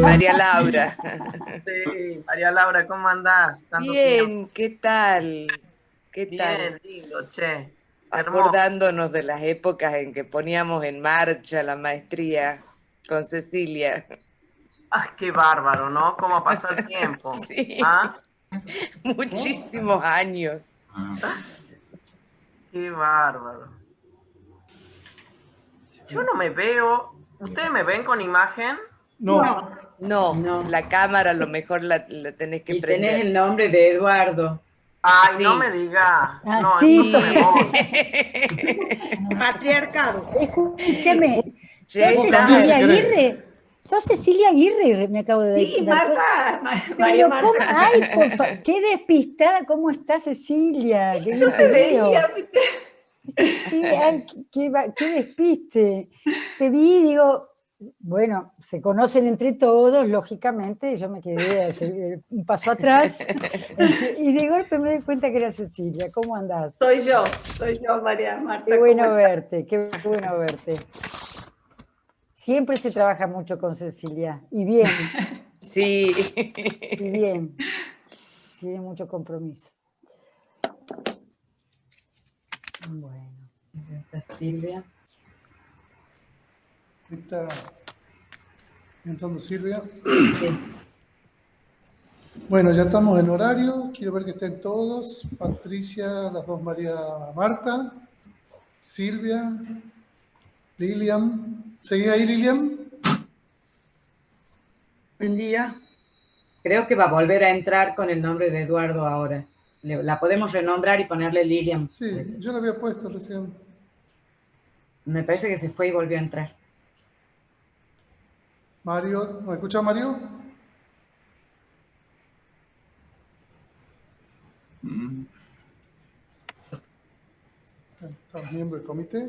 María Laura. Sí, María Laura, ¿cómo andás? Tanto Bien, tiempo. ¿qué tal? ¿Qué tal? Bien, lindo, che. Hermoso. Acordándonos de las épocas en que poníamos en marcha la maestría con Cecilia. Ah, qué bárbaro, ¿no? ¿Cómo pasó el tiempo? Sí, ¿Ah? muchísimos años. Qué bárbaro. Yo no me veo. ¿Ustedes me ven con imagen? No. No, No. la cámara a lo mejor la tenés que Y tenés prender. el nombre de Eduardo. Ay, no Sí. me diga. Ah, No, sí. entonces me voy. Patriarcado. Escúchame, Che, ¿sos Vos también, si Cecilia querés. Aguirre? ¿Sos Cecilia Aguirre? Me acabo de Sí, dar cuenta. María Pero, ¿cómo? Marta. Ay, por favor, qué despistada, ¿cómo está Cecilia? Qué Yo bien te te veo. veía, ¿viste? Sí, ay, qué despiste. Te vi, digo, bueno, se conocen entre todos, lógicamente, yo me quedé un paso atrás y de golpe me di cuenta que era Cecilia. ¿Cómo andás? Soy yo, María Marta. Qué ¿Cómo bueno estás? verte, qué bueno verte. Siempre se trabaja mucho con Cecilia, y bien, Sí. y bien. Tiene mucho compromiso. Bueno. Ya está Silvia. Está entrando Silvia. Sí. Bueno, ya estamos en horario. Quiero ver que estén todos. Patricia, las dos María Marta, Silvia, Lilian. ¿Seguís ahí, Lilian? Buen día. Creo que va a volver a entrar con el nombre de Eduardo ahora. La podemos renombrar y ponerle Lilian. Sí, yo la había puesto recién. Me parece que se fue y volvió a entrar. Mario, ¿me escucha Mario? Estamos miembros del comité.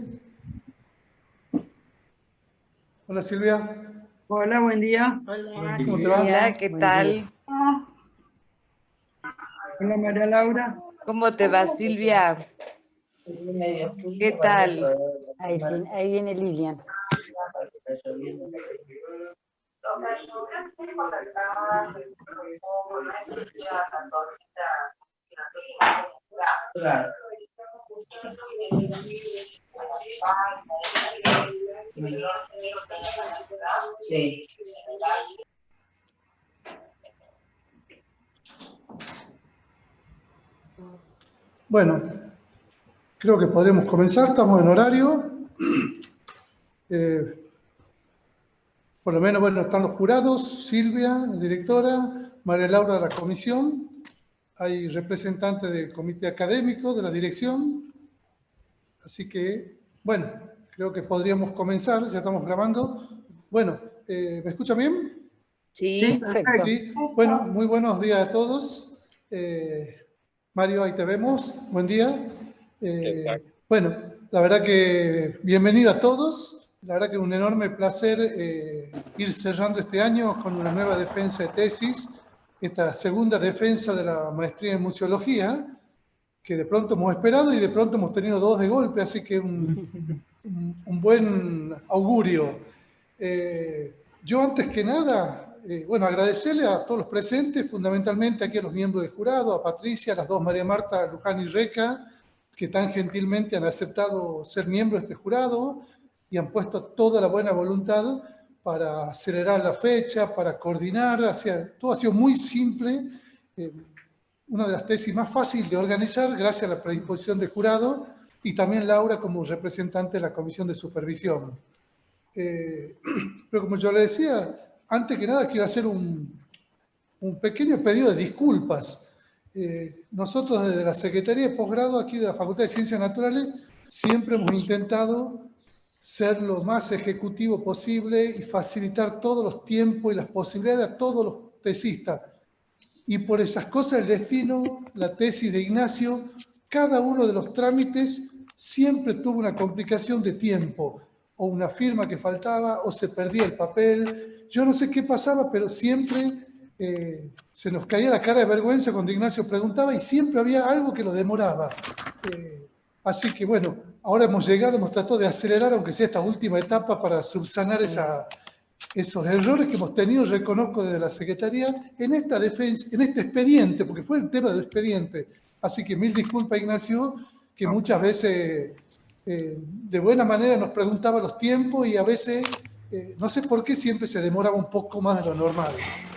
Hola Silvia, Hola, buen día. Hola. ¿cómo te va? Hola, ¿qué Buen tal? Hola, María Laura. ¿Cómo te va, Silvia? ¿Qué tal? Ahí viene Lilian. Sí. Bueno, creo que podremos comenzar, estamos en horario. Por lo menos, bueno, están los jurados, Silvia, la directora, María Laura de la comisión, hay representantes del comité académico, de la dirección, así que, bueno, creo que podríamos comenzar, ya estamos grabando. Bueno, ¿me escuchan bien? Sí. Perfecto. Sí, bueno, muy buenos días a todos. Mario, ahí te vemos. Buen día. Bueno, la verdad que bienvenido a todos. La verdad que es un enorme placer ir cerrando este año con una nueva defensa de tesis, esta segunda defensa de la maestría en museología, que de pronto hemos esperado y de pronto hemos tenido dos de golpe, así que un buen augurio. Yo antes que nada, bueno, agradecerle a todos los presentes, fundamentalmente aquí a los miembros del jurado, a Patricia, a las dos María Marta, Luján y Reca, que tan gentilmente han aceptado ser miembros de este jurado y han puesto toda la buena voluntad para acelerar la fecha, para coordinar, todo ha sido muy simple, una de las tesis más fáciles de organizar gracias a la predisposición del jurado y también Laura como representante de la comisión de supervisión. Pero como yo le decía, antes que nada quiero hacer un pequeño pedido de disculpas. Nosotros desde la Secretaría de Posgrado aquí de la Facultad de Ciencias Naturales siempre hemos intentado ser lo más ejecutivo posible y facilitar todos los tiempos y las posibilidades a todos los tesistas. Y por esas cosas del destino, la tesis de Ignacio, cada uno de los trámites siempre tuvo una complicación de tiempo. o una firma que faltaba, o se perdía el papel. Yo no sé qué pasaba, pero siempre se nos caía la cara de vergüenza cuando Ignacio preguntaba y siempre había algo que lo demoraba. Así que bueno, ahora hemos llegado, hemos tratado de acelerar, aunque sea esta última etapa, para subsanar esos errores que hemos tenido, reconozco desde la Secretaría, en esta defensa, en este expediente, porque fue el tema del expediente. Así que mil disculpas, Ignacio, que muchas veces de buena manera nos preguntaba los tiempos y a veces, no sé por qué, siempre se demoraba un poco más de lo normal.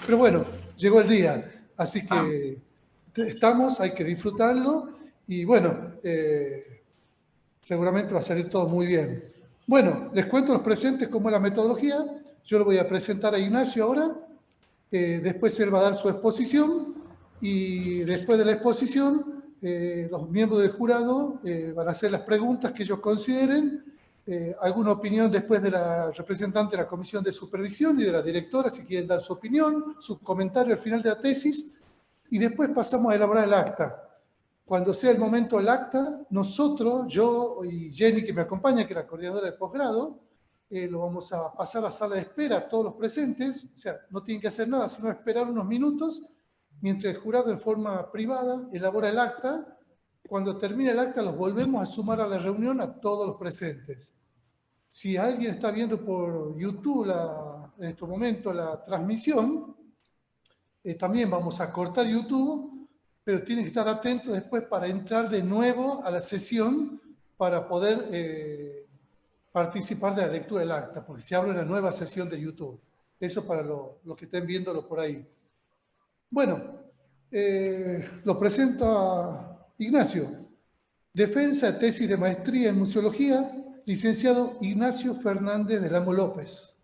Pero bueno, llegó el día, así que estamos, hay que disfrutarlo y bueno, seguramente va a salir todo muy bien. Bueno, les cuento a los presentes cómo es la metodología. Yo lo voy a presentar a Ignacio ahora, después él va a dar su exposición y después de la exposición los miembros del jurado van a hacer las preguntas que ellos consideren, alguna opinión después de la representante de la Comisión de Supervisión y de la directora, si quieren dar su opinión, su comentario al final de la tesis, y después pasamos a elaborar el acta. Cuando sea el momento del acta, nosotros, yo y Jenny, que me acompaña, que es la coordinadora de posgrado, lo vamos a pasar a la sala de espera a todos los presentes, o sea, no tienen que hacer nada, sino esperar unos minutos, mientras el jurado en forma privada elabora el acta. Cuando termine el acta, los volvemos a sumar a la reunión a todos los presentes. Si alguien está viendo por YouTube en este momento la transmisión, también vamos a cortar YouTube, pero tienen que estar atentos después para entrar de nuevo a la sesión para poder participar de la lectura del acta, porque se abre una nueva sesión de YouTube. Eso para los que estén viéndolo por ahí. Bueno, lo presento a Ignacio. Defensa de tesis de maestría en museología, licenciado Ignacio Fernández del Amo López.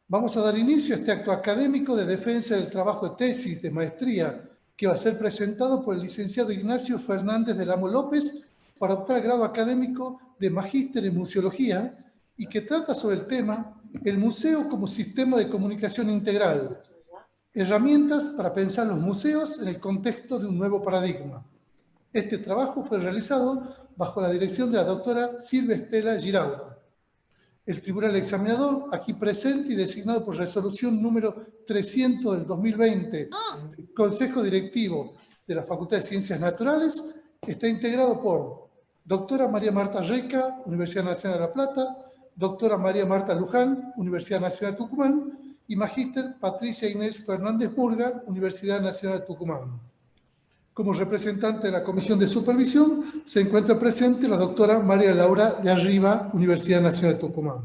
Vamos a dar inicio a este acto académico de defensa del trabajo de tesis de maestría que va a ser presentado por el licenciado Ignacio Fernández del Amo López para optar al grado académico de Magíster en Museología y que trata sobre el tema el museo como sistema de comunicación integral, herramientas para pensar los museos en el contexto de un nuevo paradigma. Este trabajo fue realizado bajo la dirección de la doctora Silvia Estela Giraudo. El Tribunal Examinador, aquí presente y designado por resolución número 300 del 2020, Consejo Directivo de la Facultad de Ciencias Naturales, está integrado por doctora María Marta Reca, Universidad Nacional de La Plata, doctora María Marta Luján, Universidad Nacional de Tucumán, y magíster Patricia Inés Fernández Murga, Universidad Nacional de Tucumán. Como representante de la Comisión de Supervisión se encuentra presente la doctora María Laura de Arriba, Universidad Nacional de Tucumán.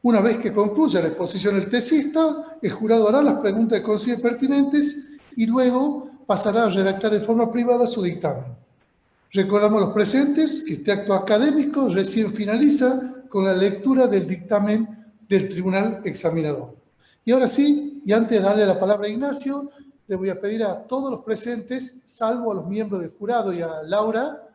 Una vez que concluya la exposición del tesista, el jurado hará las preguntas que considere pertinentes y luego pasará a redactar en forma privada su dictamen. Recordamos a los presentes que este acto académico recién finaliza con la lectura del dictamen del Tribunal Examinador. Y ahora sí, y antes de darle la palabra a Ignacio, le voy a pedir a todos los presentes, salvo a los miembros del jurado y a Laura,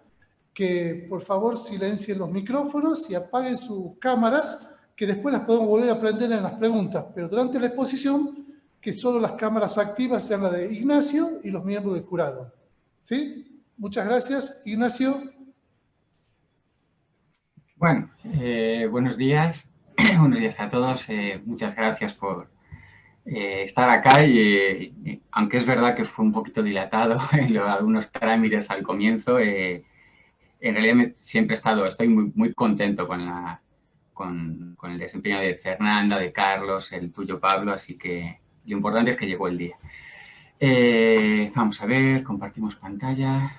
que por favor silencien los micrófonos y apaguen sus cámaras, que después las podemos volver a prender en las preguntas, pero durante la exposición, que solo las cámaras activas sean las de Ignacio y los miembros del jurado. ¿Sí? Muchas gracias. Ignacio. Bueno, buenos días. Buenos días a todos. Muchas gracias por estar acá y aunque es verdad que fue un poquito dilatado en algunos trámites al comienzo, en realidad siempre estoy muy contento con el desempeño de Fernanda, de Carlos, el tuyo, Pablo, así que lo importante es que llegó el día. Vamos a ver, compartimos pantalla.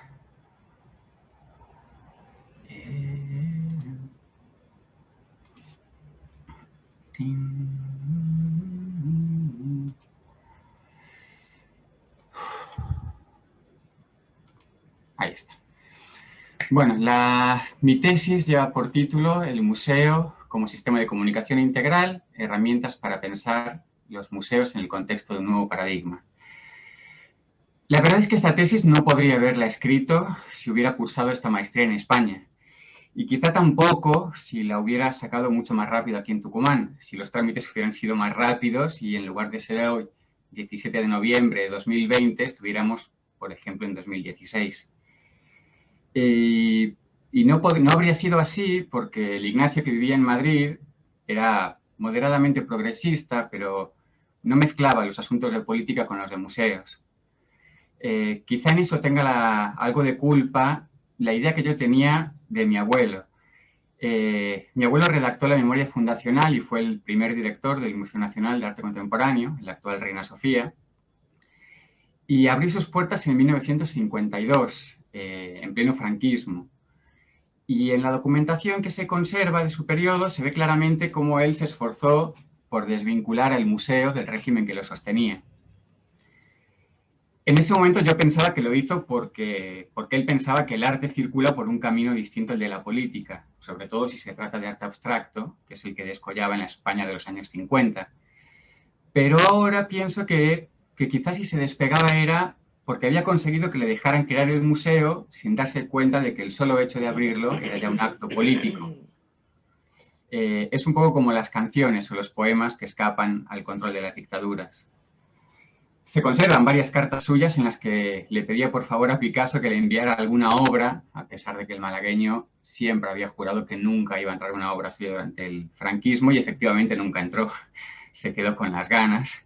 Ahí está. Bueno, mi tesis lleva por título El museo como sistema de comunicación integral, herramientas para pensar los museos en el contexto de un nuevo paradigma. La verdad es que esta tesis no podría haberla escrito si hubiera cursado esta maestría en España. Y quizá tampoco si la hubiera sacado mucho más rápido aquí en Tucumán, si los trámites hubieran sido más rápidos y en lugar de ser hoy, 17 de noviembre de 2020, estuviéramos, por ejemplo, en 2016. Y no habría sido así porque el Ignacio que vivía en Madrid era moderadamente progresista, pero no mezclaba los asuntos de política con los de museos. Quizá en eso tenga algo de culpa la idea que yo tenía de mi abuelo. Mi abuelo redactó la memoria fundacional y fue el primer director del Museo Nacional de Arte Contemporáneo, la actual Reina Sofía, y abrió sus puertas en 1952, en pleno franquismo. Y en la documentación que se conserva de su periodo se ve claramente cómo él se esforzó por desvincular al museo del régimen que lo sostenía. En ese momento yo pensaba que lo hizo porque él pensaba que el arte circula por un camino distinto al de la política, sobre todo si se trata de arte abstracto, que es el que descollaba en la España de los años 50. Pero ahora pienso que quizás si se despegaba era porque había conseguido que le dejaran crear el museo sin darse cuenta de que el solo hecho de abrirlo era ya un acto político. Es un poco como las canciones o los poemas que escapan al control de las dictaduras. Se conservan varias cartas suyas en las que le pedía por favor a Picasso que le enviara alguna obra, a pesar de que el malagueño siempre había jurado que nunca iba a entrar una obra suya durante el franquismo y efectivamente nunca entró, se quedó con las ganas.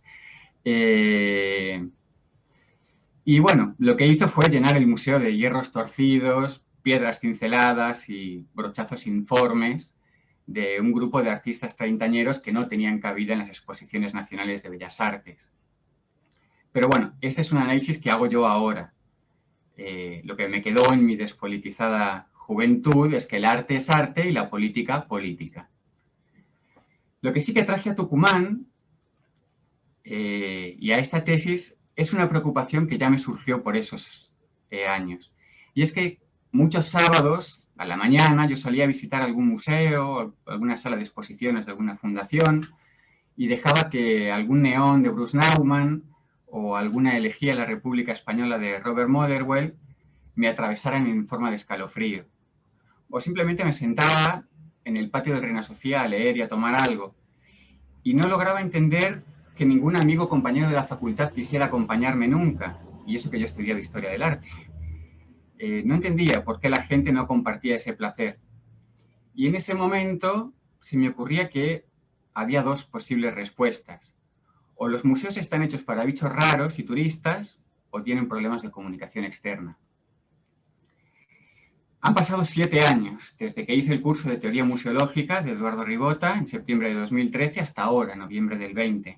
Y bueno, lo que hizo fue llenar el museo de hierros torcidos, piedras cinceladas y brochazos informes de un grupo de artistas treintañeros que no tenían cabida en las exposiciones nacionales de Bellas Artes. Pero bueno, este es un análisis que hago yo ahora. Lo que me quedó en mi despolitizada juventud es que el arte es arte y la política, política. Lo que sí que traje a Tucumán y a esta tesis es una preocupación que ya me surgió por esos años. Y es que muchos sábados a la mañana yo solía visitar algún museo, alguna sala de exposiciones de alguna fundación y dejaba que algún neón de Bruce Nauman o alguna elegía de la República Española de Robert Motherwell me atravesaran en forma de escalofrío. O simplemente me sentaba en el patio de Reina Sofía a leer y a tomar algo. Y no lograba entender que ningún amigo o compañero de la facultad quisiera acompañarme nunca. Y eso que yo estudiaba Historia del Arte. No entendía por qué la gente no compartía ese placer. Y en ese momento se me ocurría que había dos posibles respuestas. O los museos están hechos para bichos raros y turistas, o tienen problemas de comunicación externa. Han pasado 7 años, desde que hice el curso de Teoría Museológica de Eduardo Ribota, en septiembre de 2013, hasta ahora, noviembre del 20.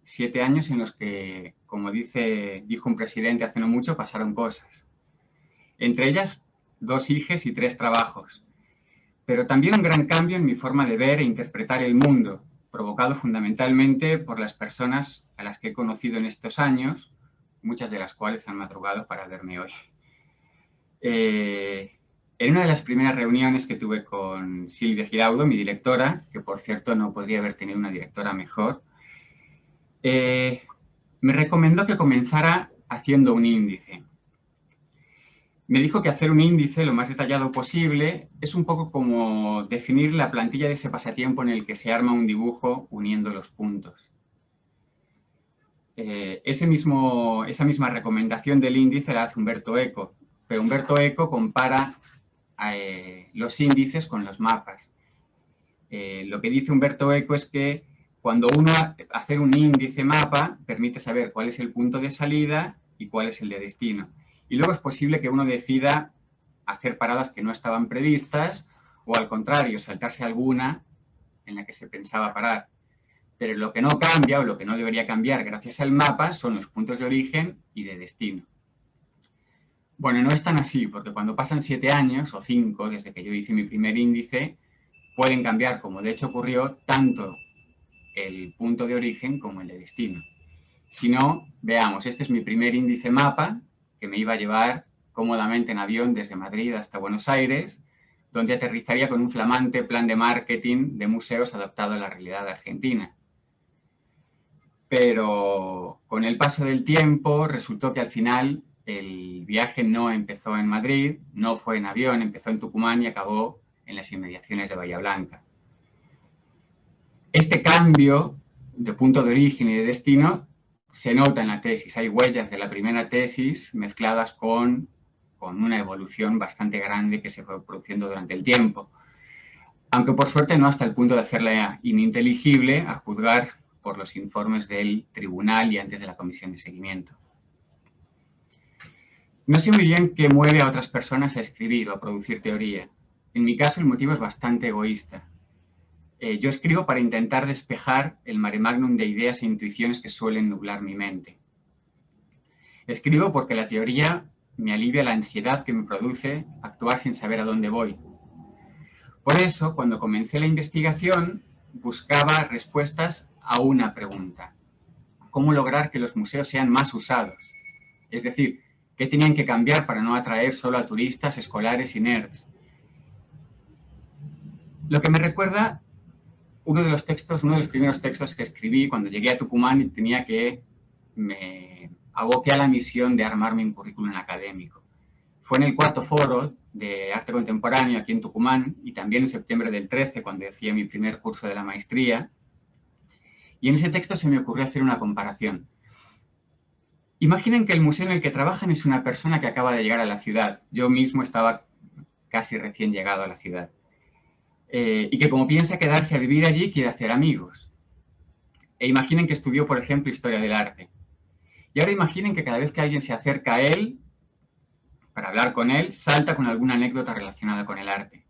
7 años en los que, como dijo un presidente hace no mucho, pasaron cosas. Entre ellas, 2 hijes y 3 trabajos. Pero también un gran cambio en mi forma de ver e interpretar el mundo, provocado fundamentalmente por las personas a las que he conocido en estos años, muchas de las cuales han madrugado para verme hoy. En una de las primeras reuniones que tuve con Silvia Giraudo, mi directora, que por cierto no podría haber tenido una directora mejor, me recomendó que comenzara haciendo un índice. Me dijo que hacer un índice lo más detallado posible es un poco como definir la plantilla de ese pasatiempo en el que se arma un dibujo uniendo los puntos. Esa misma recomendación del índice la hace Umberto Eco, pero Umberto Eco compara los índices con los mapas. Lo que dice Umberto Eco es que cuando uno hace un índice mapa permite saber cuál es el punto de salida y cuál es el de destino. Y luego es posible que uno decida hacer paradas que no estaban previstas o al contrario, saltarse alguna en la que se pensaba parar. Pero lo que no cambia o lo que no debería cambiar gracias al mapa son los puntos de origen y de destino. Bueno, no es tan así, porque cuando pasan 7 años o 5 desde que yo hice mi primer índice, pueden cambiar, como de hecho ocurrió, tanto el punto de origen como el de destino. Si no, veamos, este es mi primer índice mapa, que me iba a llevar cómodamente en avión desde Madrid hasta Buenos Aires, donde aterrizaría con un flamante plan de marketing de museos adaptado a la realidad argentina. Pero con el paso del tiempo resultó que al final el viaje no empezó en Madrid, no fue en avión, empezó en Tucumán y acabó en las inmediaciones de Bahía Blanca. Este cambio de punto de origen y de destino se nota en la tesis. Hay huellas de la primera tesis mezcladas con con una evolución bastante grande que se fue produciendo durante el tiempo. Aunque por suerte no hasta el punto de hacerla ininteligible a juzgar por los informes del tribunal y antes de la comisión de seguimiento. No sé muy bien qué mueve a otras personas a escribir o a producir teoría. En mi caso el motivo es bastante egoísta. Yo escribo para intentar despejar el mare magnum de ideas e intuiciones que suelen nublar mi mente. Escribo porque la teoría me alivia la ansiedad que me produce actuar sin saber a dónde voy. Por eso, cuando comencé la investigación, buscaba respuestas a una pregunta. ¿Cómo lograr que los museos sean más usados? Es decir, ¿qué tenían que cambiar para no atraer solo a turistas, escolares y nerds? Lo que me recuerda uno de los primeros textos que escribí cuando llegué a Tucumán y tenía que me aboqué a la misión de armarme un currículum académico. Fue en el 4º foro de arte contemporáneo aquí en Tucumán y también en septiembre del 13 cuando hacía mi primer curso de la maestría. Y en ese texto se me ocurrió hacer una comparación. Imaginen que el museo en el que trabajan es una persona que acaba de llegar a la ciudad. Yo mismo estaba casi recién llegado a la ciudad. Y que como piensa quedarse a vivir allí, quiere hacer amigos. E imaginen que estudió, por ejemplo, Historia del Arte. Y ahora imaginen que cada vez que alguien se acerca a él, para hablar con él, salta con alguna anécdota relacionada con el arte.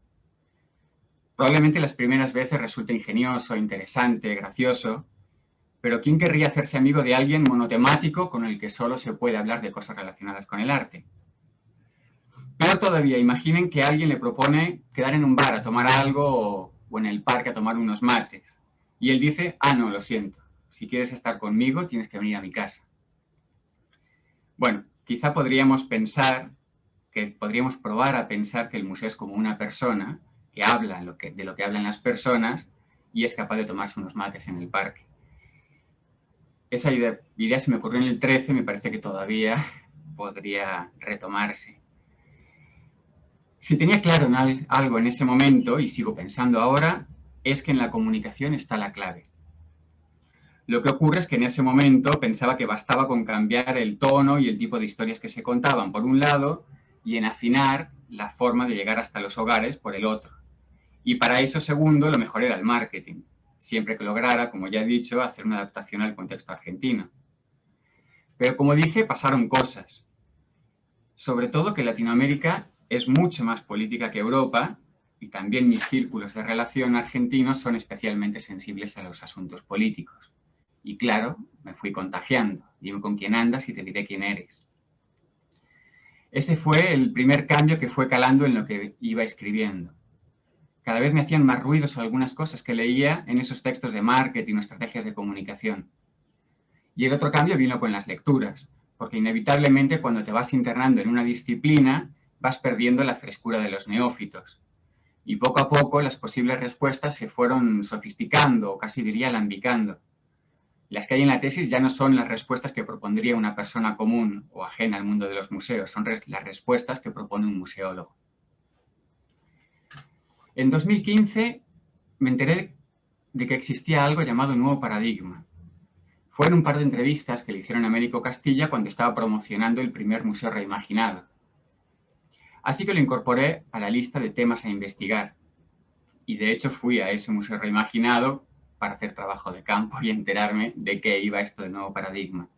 Probablemente las primeras veces resulte ingenioso, interesante, gracioso, pero ¿quién querría hacerse amigo de alguien monotemático con el que solo se puede hablar de cosas relacionadas con el arte? Peor todavía, imaginen que alguien le propone quedar en un bar a tomar algo o en el parque a tomar unos mates. Y él dice, no, lo siento, si quieres estar conmigo tienes que venir a mi casa. Bueno, quizá podríamos probar a pensar que el museo es como una persona que habla de lo que hablan las personas y es capaz de tomarse unos mates en el parque. Esa idea se me ocurrió en el 13, me parece que todavía podría retomarse. Si tenía claro algo en ese momento, y sigo pensando ahora, es que en la comunicación está la clave. Lo que ocurre es que en ese momento pensaba que bastaba con cambiar el tono y el tipo de historias que se contaban por un lado y en afinar la forma de llegar hasta los hogares por el otro. Y para eso, segundo, lo mejor era el marketing, siempre que lograra, como ya he dicho, hacer una adaptación al contexto argentino. Pero como dije, pasaron cosas. Sobre todo que Latinoamérica es mucho más política que Europa y también mis círculos de relación argentinos son especialmente sensibles a los asuntos políticos. Y claro, me fui contagiando. Dime con quién andas y te diré quién eres. Ese fue el primer cambio que fue calando en lo que iba escribiendo. Cada vez me hacían más ruidos algunas cosas que leía en esos textos de marketing o estrategias de comunicación. Y el otro cambio vino con las lecturas, porque inevitablemente cuando te vas internando en una disciplina vas perdiendo la frescura de los neófitos. Y poco a poco las posibles respuestas se fueron sofisticando o casi diría alambicando. Las que hay en la tesis ya no son las respuestas que propondría una persona común o ajena al mundo de los museos, son las respuestas que propone un museólogo. En 2015 me enteré de que existía algo llamado nuevo paradigma. Fue en un par de entrevistas que le hicieron a Américo Castilla cuando estaba promocionando el primer museo reimaginado. Así que lo incorporé a la lista de temas a investigar. Y de hecho fui a ese museo reimaginado para hacer trabajo de campo y enterarme de qué iba esto del nuevo paradigma.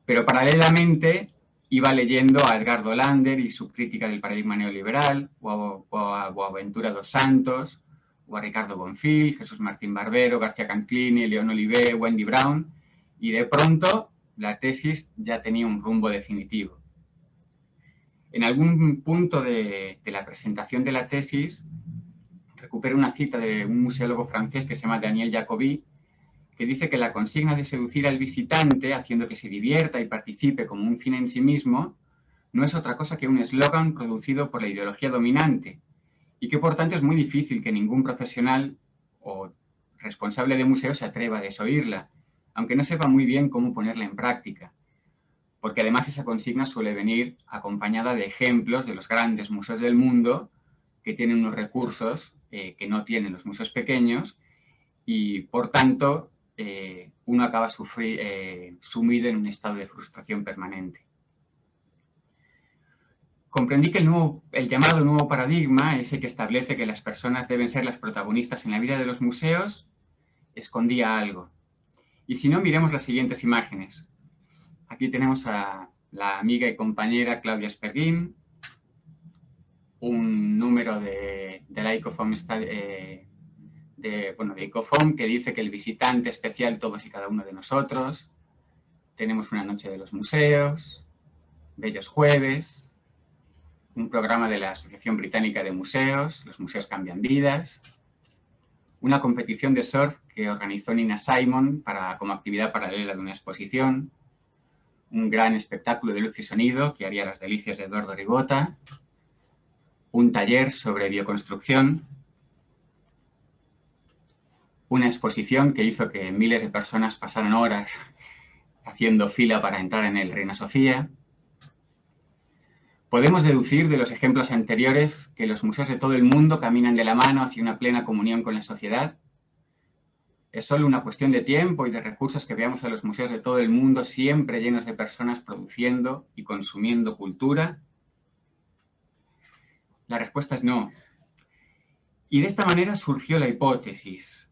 Pero paralelamente iba leyendo a Edgardo Lander y su crítica del paradigma neoliberal, o a Boaventura dos Santos, o a Ricardo Bonfil, Jesús Martín Barbero, García Canclini, León Olivé, Wendy Brown, y de pronto la tesis ya tenía un rumbo definitivo. En algún punto de la presentación de la tesis, recuperé una cita de un museólogo francés que se llama Daniel Jacobi, que dice que la consigna de seducir al visitante, haciendo que se divierta y participe como un fin en sí mismo, no es otra cosa que un eslogan producido por la ideología dominante, y que por tanto es muy difícil que ningún profesional o responsable de museo se atreva a desoírla, aunque no sepa muy bien cómo ponerla en práctica, porque además esa consigna suele venir acompañada de ejemplos de los grandes museos del mundo que tienen unos recursos que no tienen los museos pequeños y, por tanto, uno acaba sumido en un estado de frustración permanente. comprendí que el llamado nuevo paradigma, ese que establece que las personas deben ser las protagonistas en la vida de los museos, escondía algo. Y si no, miremos las siguientes imágenes. Aquí tenemos a la amiga y compañera Claudia Spergin, un número de la ICOFOM, de ICOFOM, que dice que el visitante especial todos y cada uno de nosotros. Tenemos una noche de los museos, Bellos Jueves, un programa de la Asociación Británica de Museos, Los Museos Cambian Vidas, una competición de surf que organizó Nina Simon como actividad paralela de una exposición, un gran espectáculo de luz y sonido que haría las delicias de Eduardo Ribota, un taller sobre bioconstrucción, una exposición que hizo que miles de personas pasaran horas haciendo fila para entrar en el Reina Sofía. Podemos deducir de los ejemplos anteriores que los museos de todo el mundo caminan de la mano hacia una plena comunión con la sociedad. Es solo una cuestión de tiempo y de recursos que veamos a los museos de todo el mundo siempre llenos de personas produciendo y consumiendo cultura. La respuesta es no. Y de esta manera surgió la hipótesis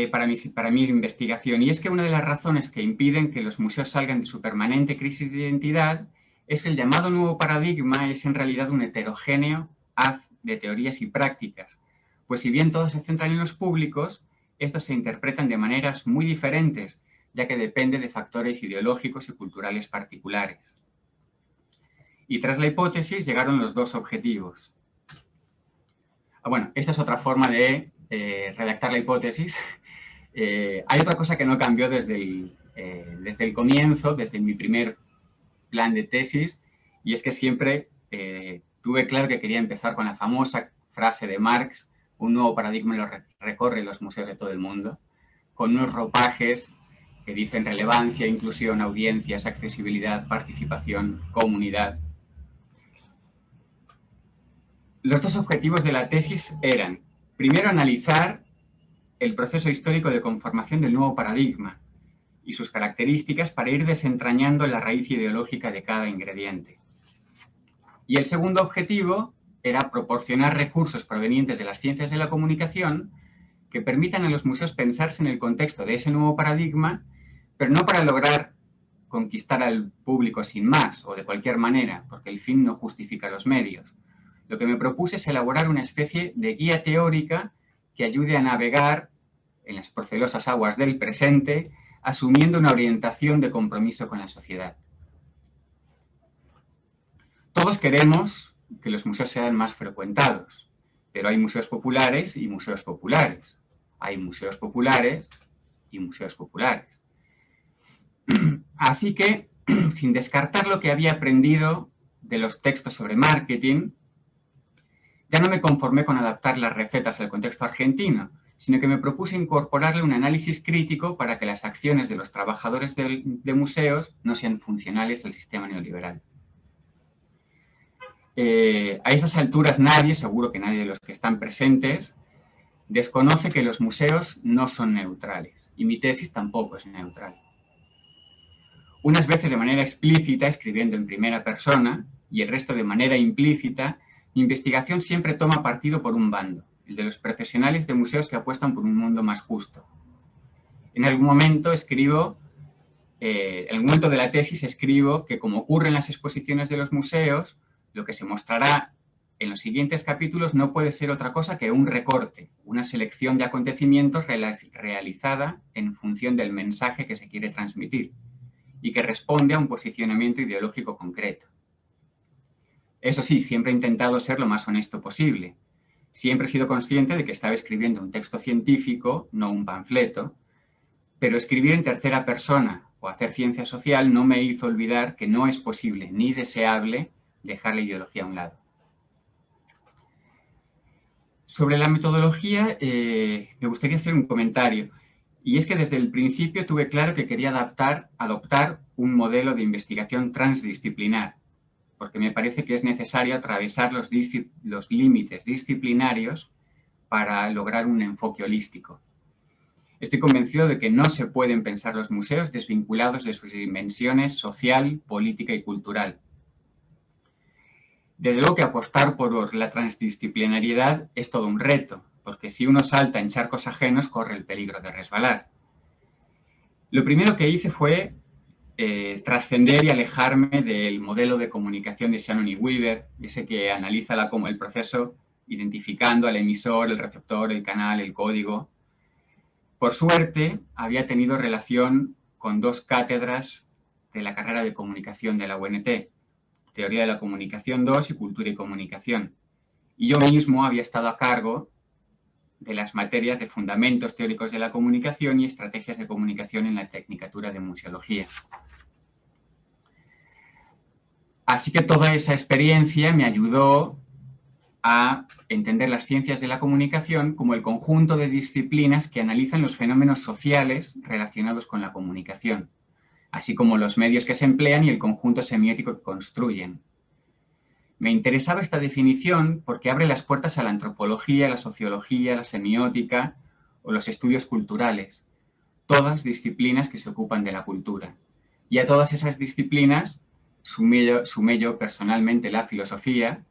para mi investigación, y es que una de las razones que impiden que los museos salgan de su permanente crisis de identidad es que el llamado nuevo paradigma es en realidad un heterogéneo haz de teorías y prácticas, pues si bien todas se centran en los públicos, estos se interpretan de maneras muy diferentes, ya que depende de factores ideológicos y culturales particulares. Y tras la hipótesis llegaron los dos objetivos. Bueno, esta es otra forma de redactar la hipótesis. Hay otra cosa que no cambió desde el comienzo, desde mi primer plan de tesis, y es que siempre tuve claro que quería empezar con la famosa frase de Marx: un nuevo paradigma recorre los museos de todo el mundo, con unos ropajes que dicen relevancia, inclusión, audiencias, accesibilidad, participación, comunidad. Los dos objetivos de la tesis eran, primero, analizar el proceso histórico de conformación del nuevo paradigma y sus características para ir desentrañando la raíz ideológica de cada ingrediente. Y el segundo objetivo era proporcionar recursos provenientes de las ciencias de la comunicación que permitan a los museos pensarse en el contexto de ese nuevo paradigma, pero no para lograr conquistar al público sin más o de cualquier manera, porque el fin no justifica los medios. Lo que me propuse es elaborar una especie de guía teórica que ayude a navegar en las procelosas aguas del presente, asumiendo una orientación de compromiso con la sociedad. Todos queremos que los museos sean más frecuentados, pero hay museos populares y museos populares. Hay museos populares y museos populares. Así que, sin descartar lo que había aprendido de los textos sobre marketing, ya no me conformé con adaptar las recetas al contexto argentino, sino que me propuse incorporarle un análisis crítico para que las acciones de los trabajadores de museos no sean funcionales al sistema neoliberal. A estas alturas nadie, seguro que nadie de los que están presentes, desconoce que los museos no son neutrales, y mi tesis tampoco es neutral. Unas veces de manera explícita, escribiendo en primera persona, y el resto de manera implícita, mi investigación siempre toma partido por un bando, el de los profesionales de museos que apuestan por un mundo más justo. En algún momento en algún momento de la tesis escribo que, como ocurre en las exposiciones de los museos, lo que se mostrará en los siguientes capítulos no puede ser otra cosa que un recorte, una selección de acontecimientos realizada en función del mensaje que se quiere transmitir y que responde a un posicionamiento ideológico concreto. Eso sí, siempre he intentado ser lo más honesto posible. Siempre he sido consciente de que estaba escribiendo un texto científico, no un panfleto, pero escribir en tercera persona o hacer ciencia social no me hizo olvidar que no es posible ni deseable dejar la ideología a un lado. Sobre la metodología, me gustaría hacer un comentario, y es que desde el principio tuve claro que quería adoptar un modelo de investigación transdisciplinar, porque me parece que es necesario atravesar los límites disciplinarios para lograr un enfoque holístico. Estoy convencido de que no se pueden pensar los museos desvinculados de sus dimensiones social, política y cultural. Desde luego que apostar por la transdisciplinariedad es todo un reto, porque si uno salta en charcos ajenos corre el peligro de resbalar. Lo primero que hice fue trascender y alejarme del modelo de comunicación de Shannon y Weaver, ese que analiza el proceso identificando al emisor, el receptor, el canal, el código. Por suerte, había tenido relación con 2 cátedras de la carrera de comunicación de la UNT, Teoría de la Comunicación 2 y Cultura y Comunicación. Y yo mismo había estado a cargo de las materias de Fundamentos Teóricos de la Comunicación y Estrategias de Comunicación en la Tecnicatura de Museología. Así que toda esa experiencia me ayudó a entender las ciencias de la comunicación como el conjunto de disciplinas que analizan los fenómenos sociales relacionados con la comunicación, así como los medios que se emplean y el conjunto semiótico que construyen. Me interesaba esta definición porque abre las puertas a la antropología, la sociología, la semiótica o los estudios culturales, todas disciplinas que se ocupan de la cultura. Y a todas esas disciplinas sumé yo personalmente la filosofía,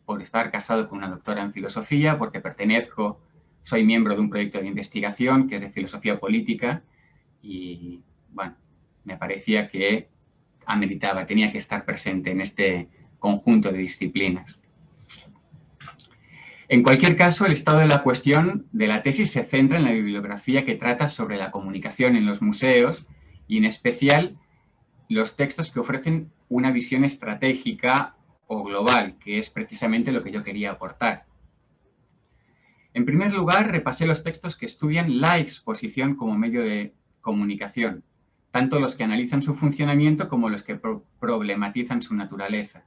por estar casado con una doctora en filosofía, porque soy miembro de un proyecto de investigación que es de filosofía política y, bueno, me parecía que tenía que estar presente en este conjunto de disciplinas. En cualquier caso, el estado de la cuestión de la tesis se centra en la bibliografía que trata sobre la comunicación en los museos y, en especial, los textos que ofrecen una visión estratégica o global, que es precisamente lo que yo quería aportar. En primer lugar, repasé los textos que estudian la exposición como medio de comunicación, tanto los que analizan su funcionamiento como los que problematizan su naturaleza.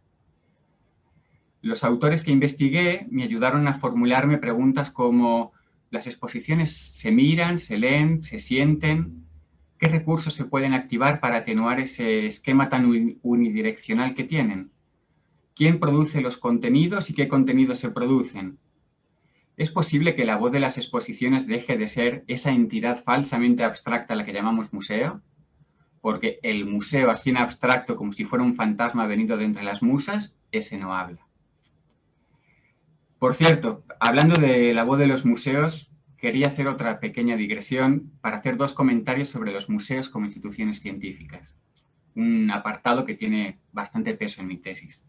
Los autores que investigué me ayudaron a formularme preguntas como: ¿las exposiciones se miran, se leen, se sienten? ¿Qué recursos se pueden activar para atenuar ese esquema tan unidireccional que tienen? ¿Quién produce los contenidos y qué contenidos se producen? ¿Es posible que la voz de las exposiciones deje de ser esa entidad falsamente abstracta a la que llamamos museo? Porque el museo, así en abstracto, como si fuera un fantasma venido de entre las musas, ese no habla. Por cierto, hablando de la voz de los museos, quería hacer otra pequeña digresión para hacer 2 comentarios sobre los museos como instituciones científicas. Un apartado que tiene bastante peso en mi tesis.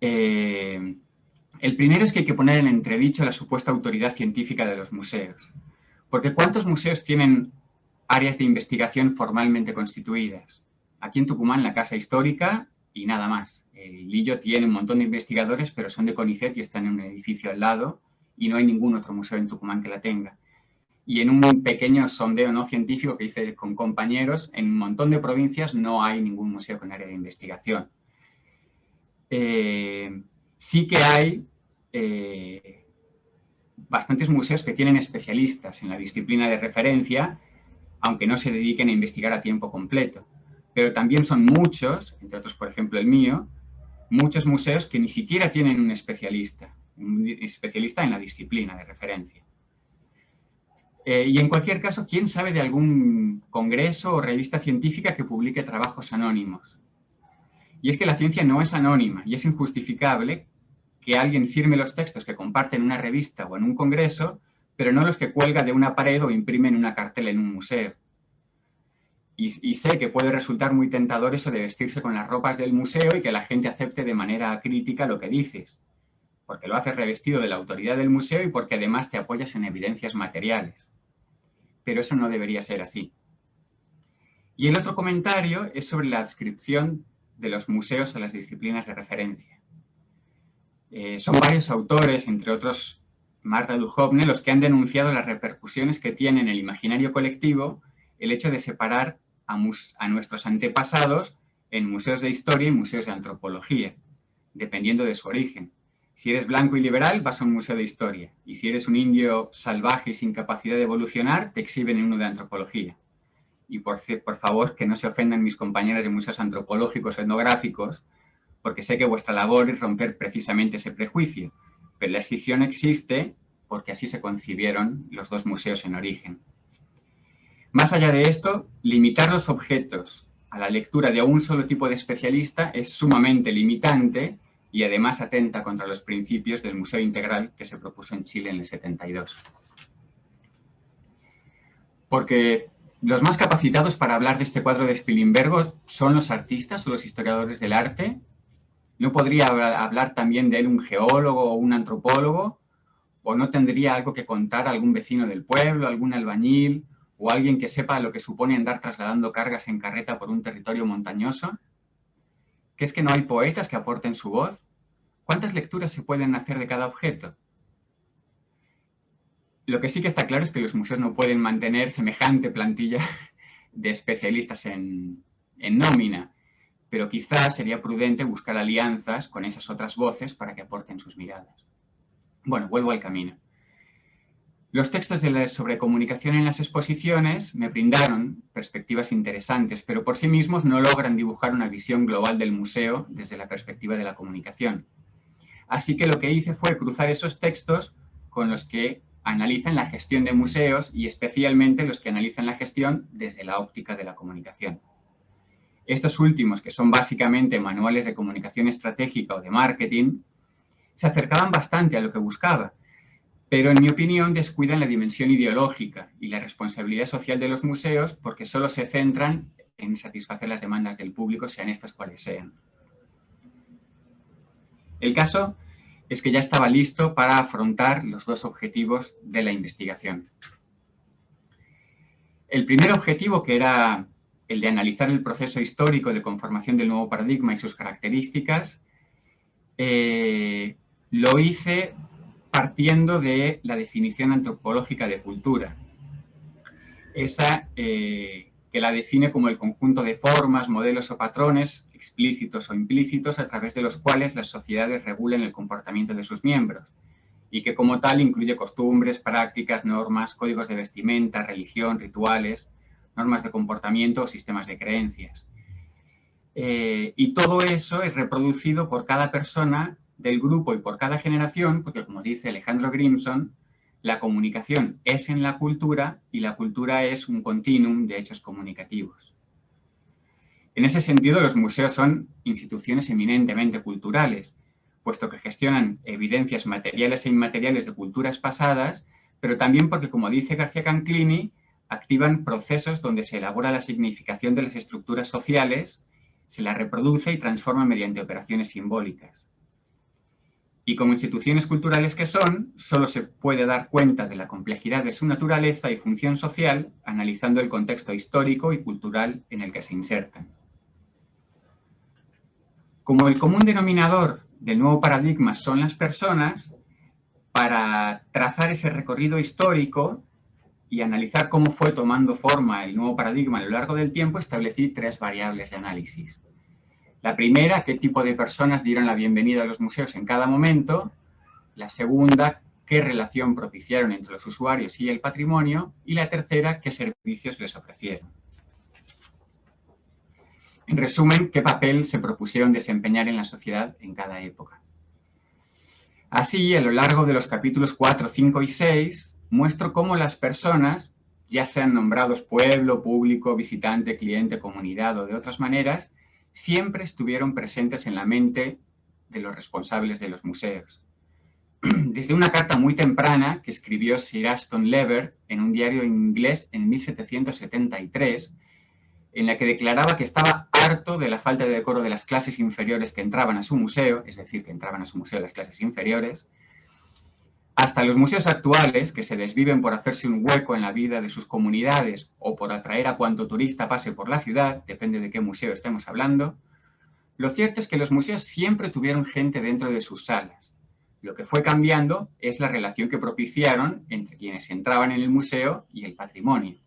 El primero es que hay que poner en entredicho la supuesta autoridad científica de los museos. Porque ¿cuántos museos tienen áreas de investigación formalmente constituidas? Aquí en Tucumán, la Casa Histórica y nada más. El Lillo tiene un montón de investigadores, pero son de CONICET y están en un edificio al lado y no hay ningún otro museo en Tucumán que la tenga. Y en un pequeño sondeo no científico que hice con compañeros, en un montón de provincias no hay ningún museo con área de investigación. Sí que hay bastantes museos que tienen especialistas en la disciplina de referencia, aunque no se dediquen a investigar a tiempo completo. Pero también son muchos, entre otros, por ejemplo, el mío, muchos museos que ni siquiera tienen un especialista en la disciplina de referencia. Y en cualquier caso, ¿quién sabe de algún congreso o revista científica que publique trabajos anónimos? Y es que la ciencia no es anónima y es injustificable que alguien firme los textos que comparte en una revista o en un congreso, pero no los que cuelga de una pared o imprime en una cartela en un museo. Y sé que puede resultar muy tentador eso de vestirse con las ropas del museo y que la gente acepte de manera crítica lo que dices, porque lo haces revestido de la autoridad del museo y porque además te apoyas en evidencias materiales. Pero eso no debería ser así. Y el otro comentario es sobre la adscripción de los museos a las disciplinas de referencia. Son varios autores, entre otros Marta Duhovne, los que han denunciado las repercusiones que tiene en el imaginario colectivo el hecho de separar a nuestros antepasados en museos de historia y museos de antropología, dependiendo de su origen. Si eres blanco y liberal, vas a un museo de historia, y si eres un indio salvaje y sin capacidad de evolucionar, te exhiben en uno de antropología. Y por favor, que no se ofendan mis compañeras de museos antropológicos o etnográficos, porque sé que vuestra labor es romper precisamente ese prejuicio, pero la escisión existe porque así se concibieron los dos museos en origen. Más allá de esto, limitar los objetos a la lectura de un solo tipo de especialista es sumamente limitante y además atenta contra los principios del Museo Integral que se propuso en Chile en el 72. Porque los más capacitados para hablar de este cuadro de Spilimbergo son los artistas o los historiadores del arte. ¿No podría hablar también de él un geólogo o un antropólogo? ¿O no tendría algo que contar algún vecino del pueblo, algún albañil o alguien que sepa lo que supone andar trasladando cargas en carreta por un territorio montañoso? ¿Que es que no hay poetas que aporten su voz? ¿Cuántas lecturas se pueden hacer de cada objeto? Lo que sí que está claro es que los museos no pueden mantener semejante plantilla de especialistas en nómina, pero quizás sería prudente buscar alianzas con esas otras voces para que aporten sus miradas. Bueno, vuelvo al camino. Los textos sobre comunicación en las exposiciones me brindaron perspectivas interesantes, pero por sí mismos no logran dibujar una visión global del museo desde la perspectiva de la comunicación. Así que lo que hice fue cruzar esos textos con los que analizan la gestión de museos y especialmente los que analizan la gestión desde la óptica de la comunicación. Estos últimos, que son básicamente manuales de comunicación estratégica o de marketing, se acercaban bastante a lo que buscaba, pero en mi opinión descuidan la dimensión ideológica y la responsabilidad social de los museos porque solo se centran en satisfacer las demandas del público, sean estas cuales sean. El caso es que ya estaba listo para afrontar los dos objetivos de la investigación. El primer objetivo, que era el de analizar el proceso histórico de conformación del nuevo paradigma y sus características, lo hice partiendo de la definición antropológica de cultura. Esa que la define como el conjunto de formas, modelos o patrones, explícitos o implícitos, a través de los cuales las sociedades regulan el comportamiento de sus miembros, y que como tal incluye costumbres, prácticas, normas, códigos de vestimenta, religión, rituales, normas de comportamiento o sistemas de creencias. Y todo eso es reproducido por cada persona del grupo y por cada generación, porque como dice Alejandro Grimson, la comunicación es en la cultura y la cultura es un continuum de hechos comunicativos. En ese sentido, los museos son instituciones eminentemente culturales, puesto que gestionan evidencias materiales e inmateriales de culturas pasadas, pero también porque, como dice García Canclini, activan procesos donde se elabora la significación de las estructuras sociales, se las reproduce y transforma mediante operaciones simbólicas. Y como instituciones culturales que son, solo se puede dar cuenta de la complejidad de su naturaleza y función social analizando el contexto histórico y cultural en el que se insertan. Como el común denominador del nuevo paradigma son las personas, para trazar ese recorrido histórico y analizar cómo fue tomando forma el nuevo paradigma a lo largo del tiempo, establecí 3 variables de análisis. La primera, qué tipo de personas dieron la bienvenida a los museos en cada momento. La segunda, qué relación propiciaron entre los usuarios y el patrimonio. Y la tercera, qué servicios les ofrecieron. En resumen, qué papel se propusieron desempeñar en la sociedad en cada época. Así, a lo largo de los capítulos 4, 5 y 6, muestro cómo las personas, ya sean nombrados pueblo, público, visitante, cliente, comunidad o de otras maneras, siempre estuvieron presentes en la mente de los responsables de los museos. Desde una carta muy temprana que escribió Sir Aston Lever en un diario inglés en 1773, en la que declaraba que estaba harto de la falta de decoro de las clases inferiores que entraban a su museo, es decir, que entraban a su museo las clases inferiores, hasta los museos actuales, que se desviven por hacerse un hueco en la vida de sus comunidades o por atraer a cuanto turista pase por la ciudad, depende de qué museo estemos hablando. Lo cierto es que los museos siempre tuvieron gente dentro de sus salas. Lo que fue cambiando es la relación que propiciaron entre quienes entraban en el museo y el patrimonio.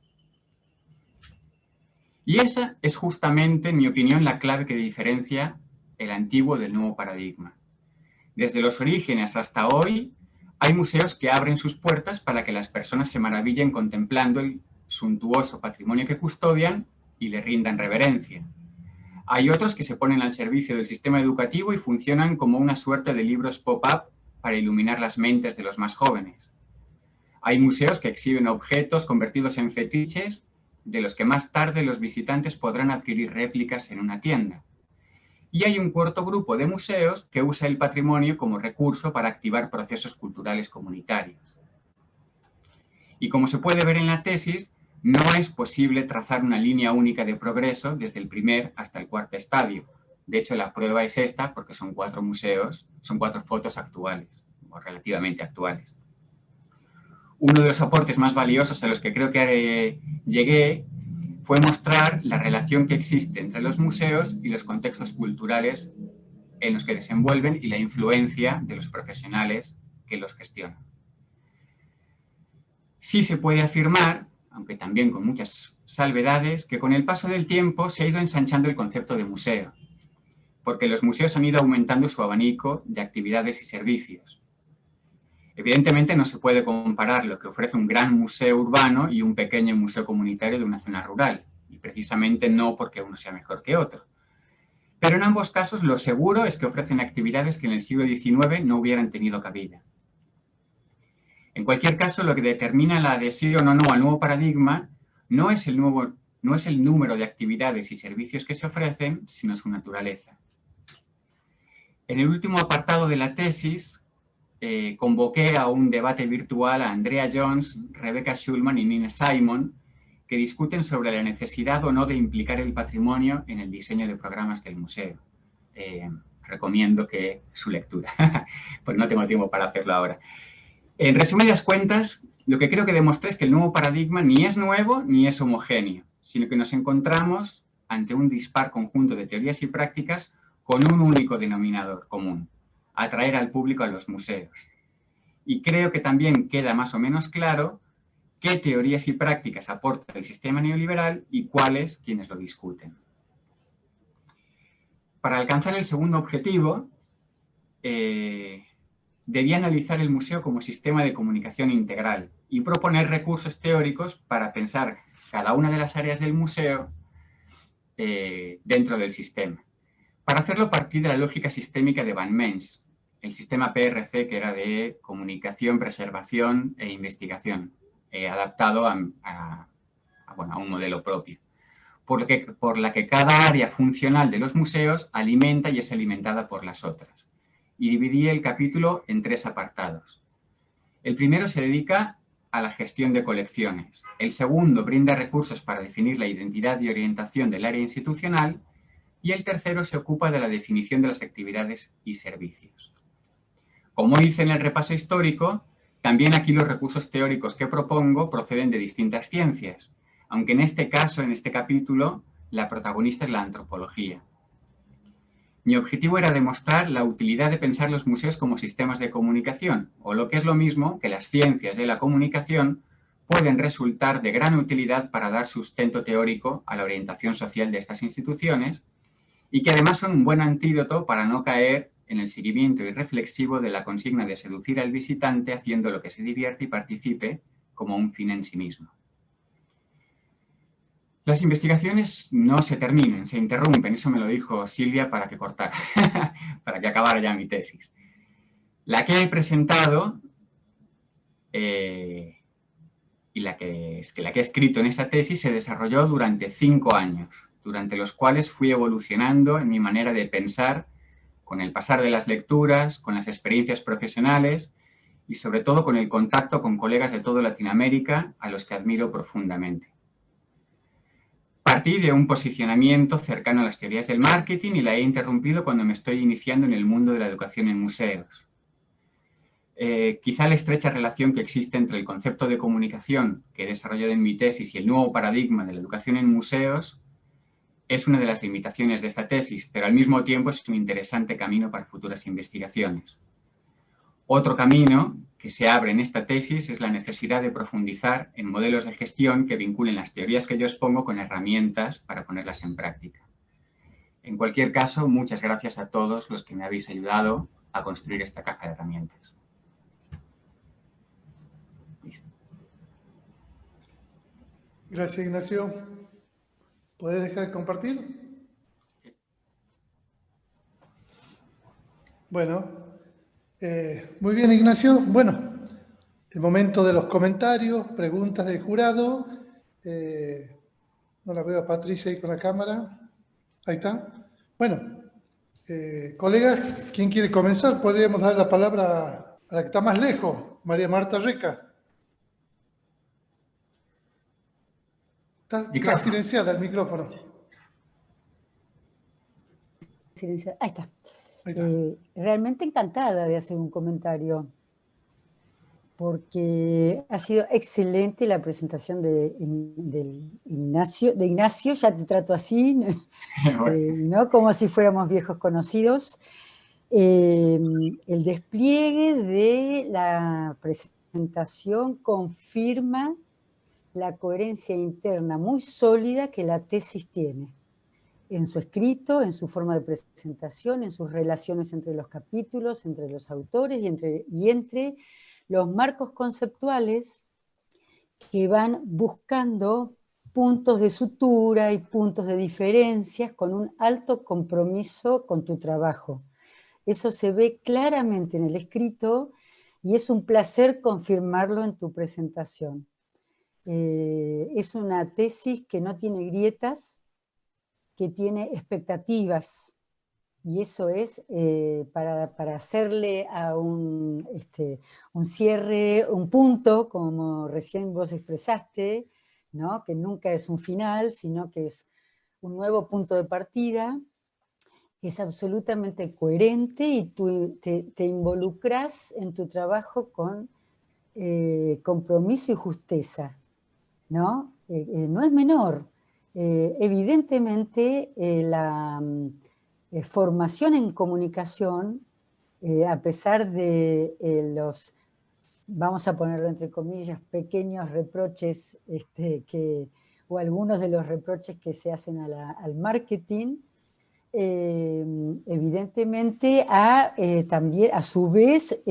Y esa es justamente, en mi opinión, la clave que diferencia el antiguo del nuevo paradigma. Desde los orígenes hasta hoy, hay museos que abren sus puertas para que las personas se maravillen contemplando el suntuoso patrimonio que custodian y le rindan reverencia. Hay otros que se ponen al servicio del sistema educativo y funcionan como una suerte de libros pop-up para iluminar las mentes de los más jóvenes. Hay museos que exhiben objetos convertidos en fetiches de los que más tarde los visitantes podrán adquirir réplicas en una tienda. Y hay un cuarto grupo de museos que usa el patrimonio como recurso para activar procesos culturales comunitarios. Y como se puede ver en la tesis, no es posible trazar una línea única de progreso desde el primer hasta el cuarto estadio. De hecho, la prueba es esta porque son 4 museos, son 4 fotos actuales, o relativamente actuales. Uno de los aportes más valiosos a los que creo que llegué fue mostrar la relación que existe entre los museos y los contextos culturales en los que desenvuelven y la influencia de los profesionales que los gestionan. Sí se puede afirmar, aunque también con muchas salvedades, que con el paso del tiempo se ha ido ensanchando el concepto de museo, porque los museos han ido aumentando su abanico de actividades y servicios. Evidentemente no se puede comparar lo que ofrece un gran museo urbano y un pequeño museo comunitario de una zona rural, y precisamente no porque uno sea mejor que otro. Pero en ambos casos lo seguro es que ofrecen actividades que en el siglo XIX no hubieran tenido cabida. En cualquier caso, lo que determina la adhesión o no al nuevo paradigma no es el número de actividades y servicios que se ofrecen, sino su naturaleza. En el último apartado de la tesis, convoqué a un debate virtual a Andrea Jones, Rebecca Schulman y Nina Simon, que discuten sobre la necesidad o no de implicar el patrimonio en el diseño de programas del museo. Recomiendo su lectura, pues no tengo tiempo para hacerlo ahora. En resumidas cuentas, lo que creo que demostré es que el nuevo paradigma ni es nuevo ni es homogéneo, sino que nos encontramos ante un dispar conjunto de teorías y prácticas con un único denominador común: atraer al público a los museos. Y creo que también queda más o menos claro qué teorías y prácticas aporta el sistema neoliberal y cuáles quienes lo discuten. Para alcanzar el segundo objetivo, debía analizar el museo como sistema de comunicación integral y proponer recursos teóricos para pensar cada una de las áreas del museo dentro del sistema. Para hacerlo, partí de la lógica sistémica de Van Mens, el sistema PRC, que era de comunicación, preservación e investigación, adaptado a un modelo propio, por la que cada área funcional de los museos alimenta y es alimentada por las otras. Y dividí el capítulo en 3 apartados. El primero se dedica a la gestión de colecciones. El segundo brinda recursos para definir la identidad y orientación del área institucional. Y el tercero se ocupa de la definición de las actividades y servicios. Como hice en el repaso histórico, también aquí los recursos teóricos que propongo proceden de distintas ciencias, aunque en este caso, en este capítulo, la protagonista es la antropología. Mi objetivo era demostrar la utilidad de pensar los museos como sistemas de comunicación, o lo que es lo mismo, que las ciencias de la comunicación pueden resultar de gran utilidad para dar sustento teórico a la orientación social de estas instituciones, y que además son un buen antídoto para no caer en el seguimiento irreflexivo de la consigna de seducir al visitante haciendo lo que se divierte y participe como un fin en sí mismo. Las investigaciones no se terminan, se interrumpen, eso me lo dijo Silvia para que cortara, para que acabara ya mi tesis. La que he presentado y la que he escrito en esta tesis se desarrolló durante 5 años, durante los cuales fui evolucionando en mi manera de pensar con el pasar de las lecturas, con las experiencias profesionales y sobre todo con el contacto con colegas de toda Latinoamérica a los que admiro profundamente. Partí de un posicionamiento cercano a las teorías del marketing y la he interrumpido cuando me estoy iniciando en el mundo de la educación en museos. Quizá la estrecha relación que existe entre el concepto de comunicación que he desarrollado en mi tesis y el nuevo paradigma de la educación en museos es una de las limitaciones de esta tesis, pero al mismo tiempo es un interesante camino para futuras investigaciones. Otro camino que se abre en esta tesis es la necesidad de profundizar en modelos de gestión que vinculen las teorías que yo expongo con herramientas para ponerlas en práctica. En cualquier caso, muchas gracias a todos los que me habéis ayudado a construir esta caja de herramientas. Listo. Gracias, Ignacio. ¿Puedes dejar de compartir? Sí. Bueno, muy bien, Ignacio. Bueno, el momento de los comentarios, preguntas del jurado. No la veo a Patricia ahí con la cámara. Ahí está. Bueno, colegas, ¿quién quiere comenzar? Podríamos dar la palabra a la que está más lejos, María Marta Reca. Está silenciada el micrófono. Ahí está. Realmente encantada de hacer un comentario, porque ha sido excelente la presentación de Ignacio, ya te trato así, ¿no? Como si fuéramos viejos conocidos. El despliegue de la presentación confirma la coherencia interna muy sólida que la tesis tiene, en su escrito, en su forma de presentación, en sus relaciones entre los capítulos, entre los autores y entre los marcos conceptuales que van buscando puntos de sutura y puntos de diferencias con un alto compromiso con tu trabajo. Eso se ve claramente en el escrito y es un placer confirmarlo en tu presentación. Es una tesis que no tiene grietas, que tiene expectativas, y eso es para hacerle a un cierre, un punto, como recién vos expresaste, ¿no? Que nunca es un final, sino que es un nuevo punto de partida. Es absolutamente coherente y tú te involucras en tu trabajo con compromiso y justeza, ¿no? No es menor. Evidentemente, la formación en comunicación, a pesar de los, vamos a ponerlo entre comillas, pequeños reproches, o algunos de los reproches que se hacen al marketing, evidentemente también, a su vez,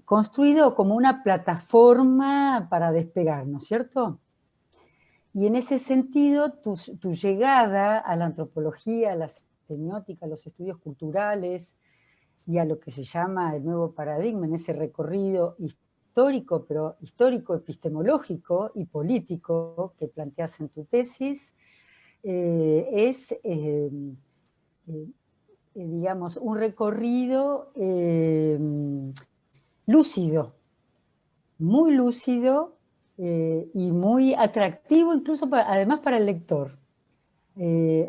construido como una plataforma para despegar, ¿no es cierto? Y en ese sentido, tu llegada a la antropología, a la semiótica, a los estudios culturales y a lo que se llama el nuevo paradigma, en ese recorrido histórico, pero histórico, epistemológico y político que planteas en tu tesis, es, digamos, un recorrido lúcido, muy lúcido, y muy atractivo incluso además para el lector.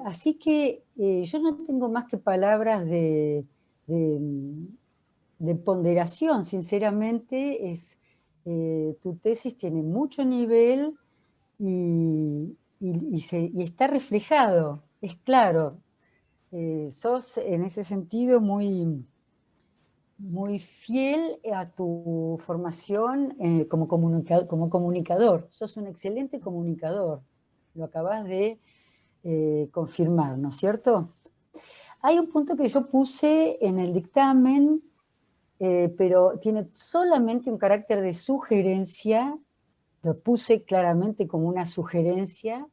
Así que yo no tengo más que palabras de ponderación, sinceramente. Tu tesis tiene mucho nivel y está reflejado, es claro. Sos en ese sentido muy fiel a tu formación como comunicador. Sos un excelente comunicador. Lo acabas de confirmar, ¿no es cierto? Hay un punto que yo puse en el dictamen, pero tiene solamente un carácter de sugerencia. Lo puse claramente como una sugerencia,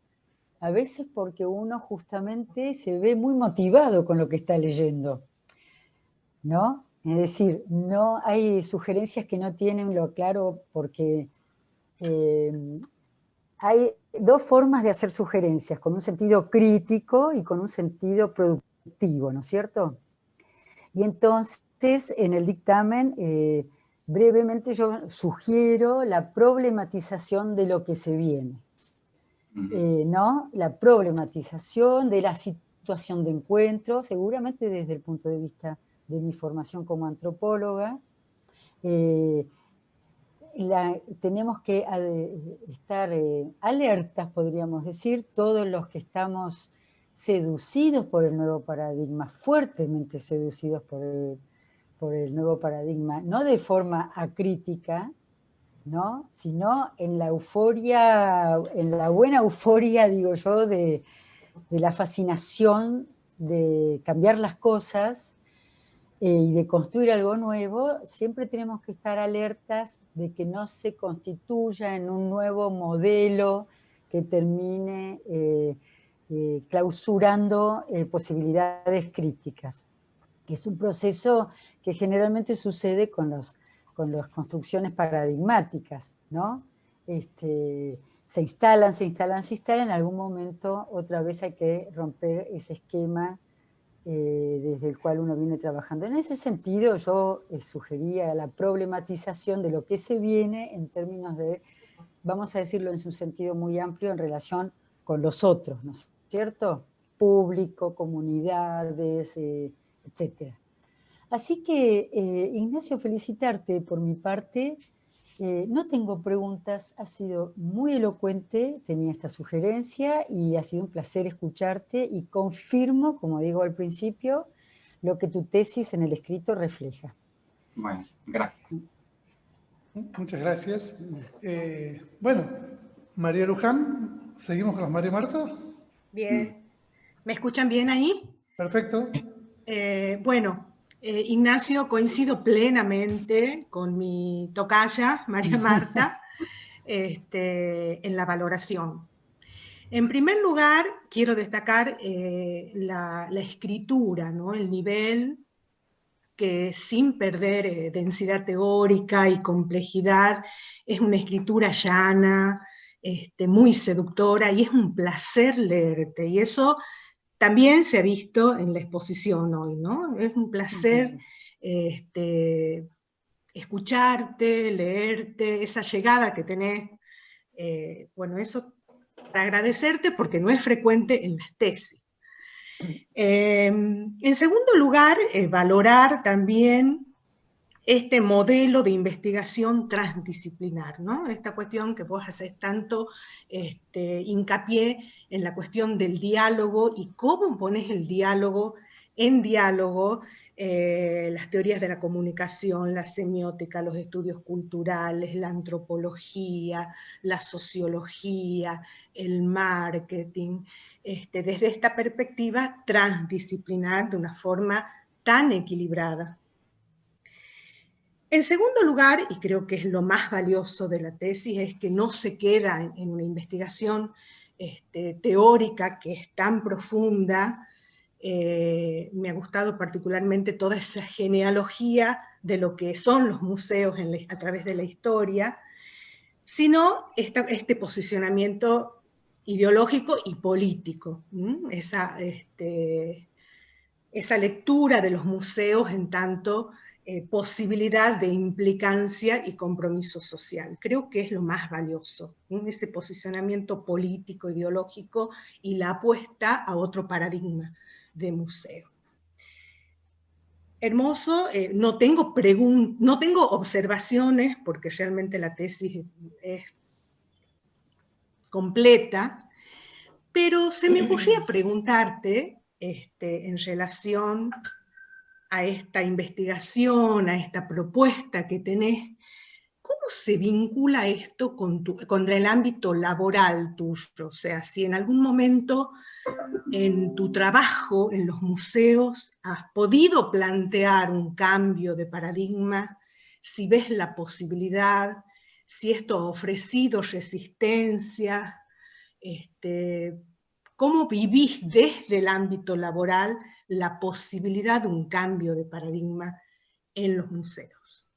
a veces porque uno justamente se ve muy motivado con lo que está leyendo, ¿no? Es decir, no hay sugerencias que no tienen lo claro, porque hay dos formas de hacer sugerencias, con un sentido crítico y con un sentido productivo, ¿no es cierto? Y entonces, en el dictamen, brevemente yo sugiero la problematización de lo que se viene, ¿no? La problematización de la situación de encuentro, seguramente desde el punto de vista de mi formación como antropóloga. Tenemos que estar alertas, podríamos decir, todos los que estamos seducidos por el nuevo paradigma, fuertemente seducidos por el nuevo paradigma, no de forma acrítica, ¿no? Sino en la euforia, en la buena euforia, digo yo, de la fascinación de cambiar las cosas y de construir algo nuevo. Siempre tenemos que estar alertas de que no se constituya en un nuevo modelo que termine clausurando posibilidades críticas, que es un proceso que generalmente sucede con con las construcciones paradigmáticas, ¿no? Se instalan, en algún momento otra vez hay que romper ese esquema desde el cual uno viene trabajando. En ese sentido yo sugería la problematización de lo que se viene en términos de, vamos a decirlo en su sentido muy amplio, en relación con los otros, ¿no es cierto? Público, comunidades, etc. Así que, Ignacio, felicitarte por mi parte. No tengo preguntas, has sido muy elocuente, tenía esta sugerencia y ha sido un placer escucharte y confirmo, como digo al principio, lo que tu tesis en el escrito refleja. Bueno, gracias. Muchas gracias. Bueno, María Luján, ¿seguimos con las María Marta? Bien. ¿Me escuchan bien ahí? Perfecto. Bueno, Ignacio, coincido plenamente con mi tocaya, María Marta, en la valoración. En primer lugar, quiero destacar la escritura, ¿no? El nivel que sin perder densidad teórica y complejidad, es una escritura llana, muy seductora, y es un placer leerte, y eso también se ha visto en la exposición hoy, ¿no? Es un placer escucharte, leerte, esa llegada que tenés. Bueno, eso para agradecerte porque no es frecuente en las tesis. En segundo lugar, valorar también este modelo de investigación transdisciplinar, ¿no? Esta cuestión que vos haces tanto hincapié en la cuestión del diálogo y cómo pones el diálogo en diálogo, las teorías de la comunicación, la semiótica, los estudios culturales, la antropología, la sociología, el marketing, desde esta perspectiva transdisciplinar de una forma tan equilibrada. En segundo lugar, y creo que es lo más valioso de la tesis, es que no se queda en una investigación teórica que es tan profunda. Me ha gustado particularmente toda esa genealogía de lo que son los museos a través de la historia, sino este posicionamiento ideológico y político, esa lectura de los museos en tanto posibilidad de implicancia y compromiso social. Creo que es lo más valioso, ese posicionamiento político, ideológico y la apuesta a otro paradigma de museo. Hermoso, no tengo observaciones porque realmente la tesis es completa, pero se me ocurría preguntarte en relación a esta investigación, a esta propuesta que tenés, ¿cómo se vincula esto con el ámbito laboral tuyo? O sea, si en algún momento en tu trabajo en los museos has podido plantear un cambio de paradigma, si ves la posibilidad, si esto ha ofrecido resistencia, ¿cómo vivís desde el ámbito laboral la posibilidad de un cambio de paradigma en los museos?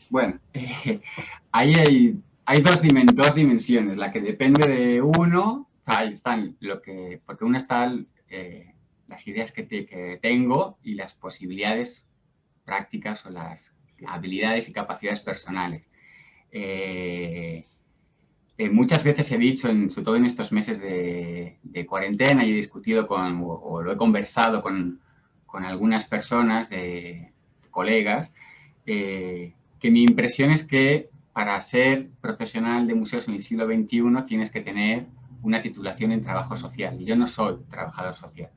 Bueno, ahí hay dos dimensiones, la que depende de uno, ahí están, porque una están las ideas que tengo y las posibilidades prácticas o las habilidades y capacidades personales. Muchas veces he dicho, sobre todo en estos meses de cuarentena, y he discutido o lo he conversado con algunas personas, colegas, que mi impresión es que para ser profesional de museos en el siglo XXI tienes que tener una titulación en trabajo social. Y yo no soy trabajador social.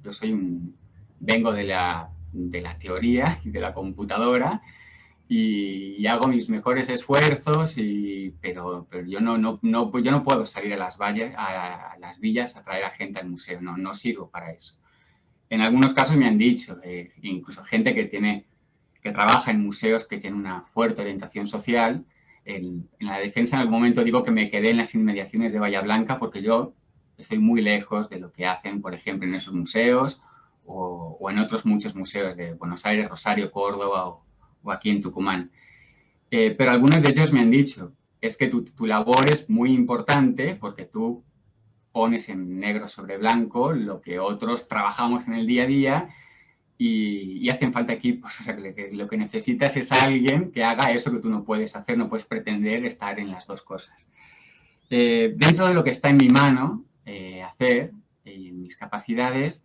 Yo vengo de la teoría y de la computadora y hago mis mejores esfuerzos, pero yo no puedo salir a las villas a traer a gente al museo. No sirvo para eso. En algunos casos me han dicho, incluso gente que trabaja en museos que tiene una fuerte orientación social. En la defensa en algún momento digo que me quedé en las inmediaciones de Bahía Blanca porque yo estoy muy lejos de lo que hacen, por ejemplo, en esos museos o en otros muchos museos de Buenos Aires, Rosario, Córdoba o aquí en Tucumán. Pero algunos de ellos me han dicho, es que tu labor es muy importante porque tú pones en negro sobre blanco lo que otros trabajamos en el día a día y hacen falta equipos. O sea, que lo que necesitas es alguien que haga eso que tú no puedes hacer, no puedes pretender estar en las dos cosas. Dentro de lo que está en mi mano hacer, en mis capacidades,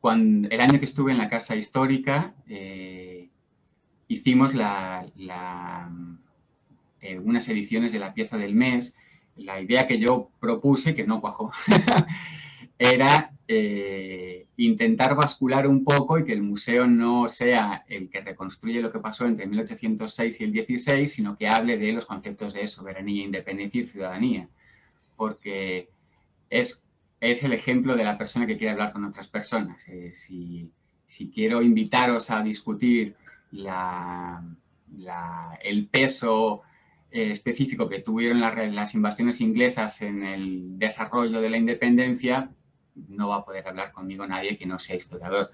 el año que estuve en la Casa Histórica, hicimos unas ediciones de la pieza del mes. La idea que yo propuse, que no cuajó, era intentar bascular un poco y que el museo no sea el que reconstruye lo que pasó entre 1806 y el 16, sino que hable de los conceptos de soberanía, independencia y ciudadanía. Porque es el ejemplo de la persona que quiere hablar con otras personas. Si quiero invitaros a discutir el peso específico que tuvieron las invasiones inglesas en el desarrollo de la independencia, no va a poder hablar conmigo nadie que no sea historiador.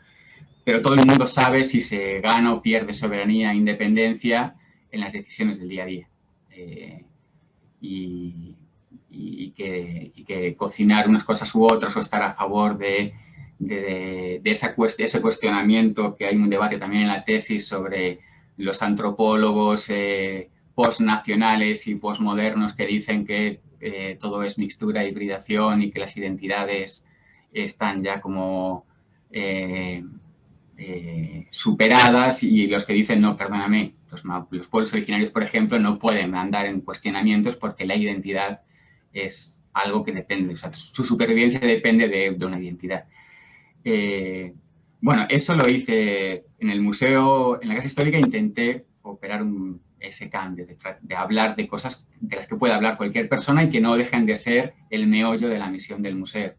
Pero todo el mundo sabe si se gana o pierde soberanía e independencia en las decisiones del día a día. Y que cocinar unas cosas u otras o estar a favor de ese cuestionamiento, que hay un debate también en la tesis sobre los antropólogos postnacionales y postmodernos que dicen que todo es mixtura, hibridación y que las identidades están ya como superadas, y los que dicen, no, perdóname, los pueblos originarios, por ejemplo, no pueden andar en cuestionamientos porque la identidad es algo que depende, o sea, su supervivencia depende de una identidad. Bueno, eso lo hice en el museo, en la Casa Histórica, intenté operar ese cambio, de hablar de cosas de las que puede hablar cualquier persona y que no dejen de ser el meollo de la misión del museo.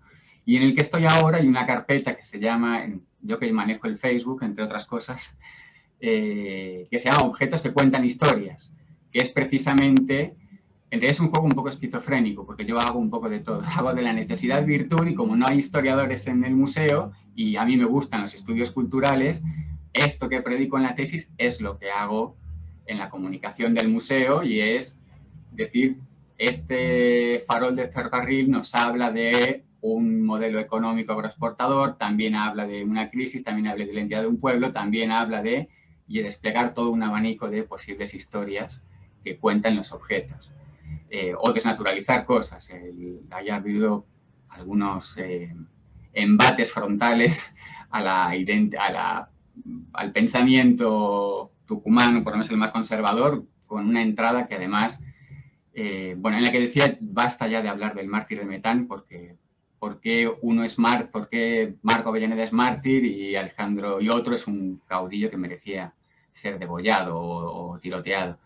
Y en el que estoy ahora hay una carpeta que se llama, yo que manejo el Facebook, entre otras cosas, que se llama Objetos que cuentan historias, que es precisamente, es un juego un poco esquizofrénico, porque yo hago un poco de todo. Hago de la necesidad virtud, y como no hay historiadores en el museo, y a mí me gustan los estudios culturales, esto que predico en la tesis es lo que hago en la comunicación del museo, y es decir, este farol del ferrocarril nos habla de un modelo económico agroexportador, también habla de una crisis, también habla de la identidad de un pueblo, también habla de desplegar todo un abanico de posibles historias que cuentan los objetos. O desnaturalizar cosas. Haya habido algunos embates frontales al pensamiento tucumano, por lo menos el más conservador, con una entrada que además, bueno, en la que decía, basta ya de hablar del mártir de Metán, porque ¿por qué Marco Avellaneda es mártir y otro es un caudillo que merecía ser degollado o tiroteado?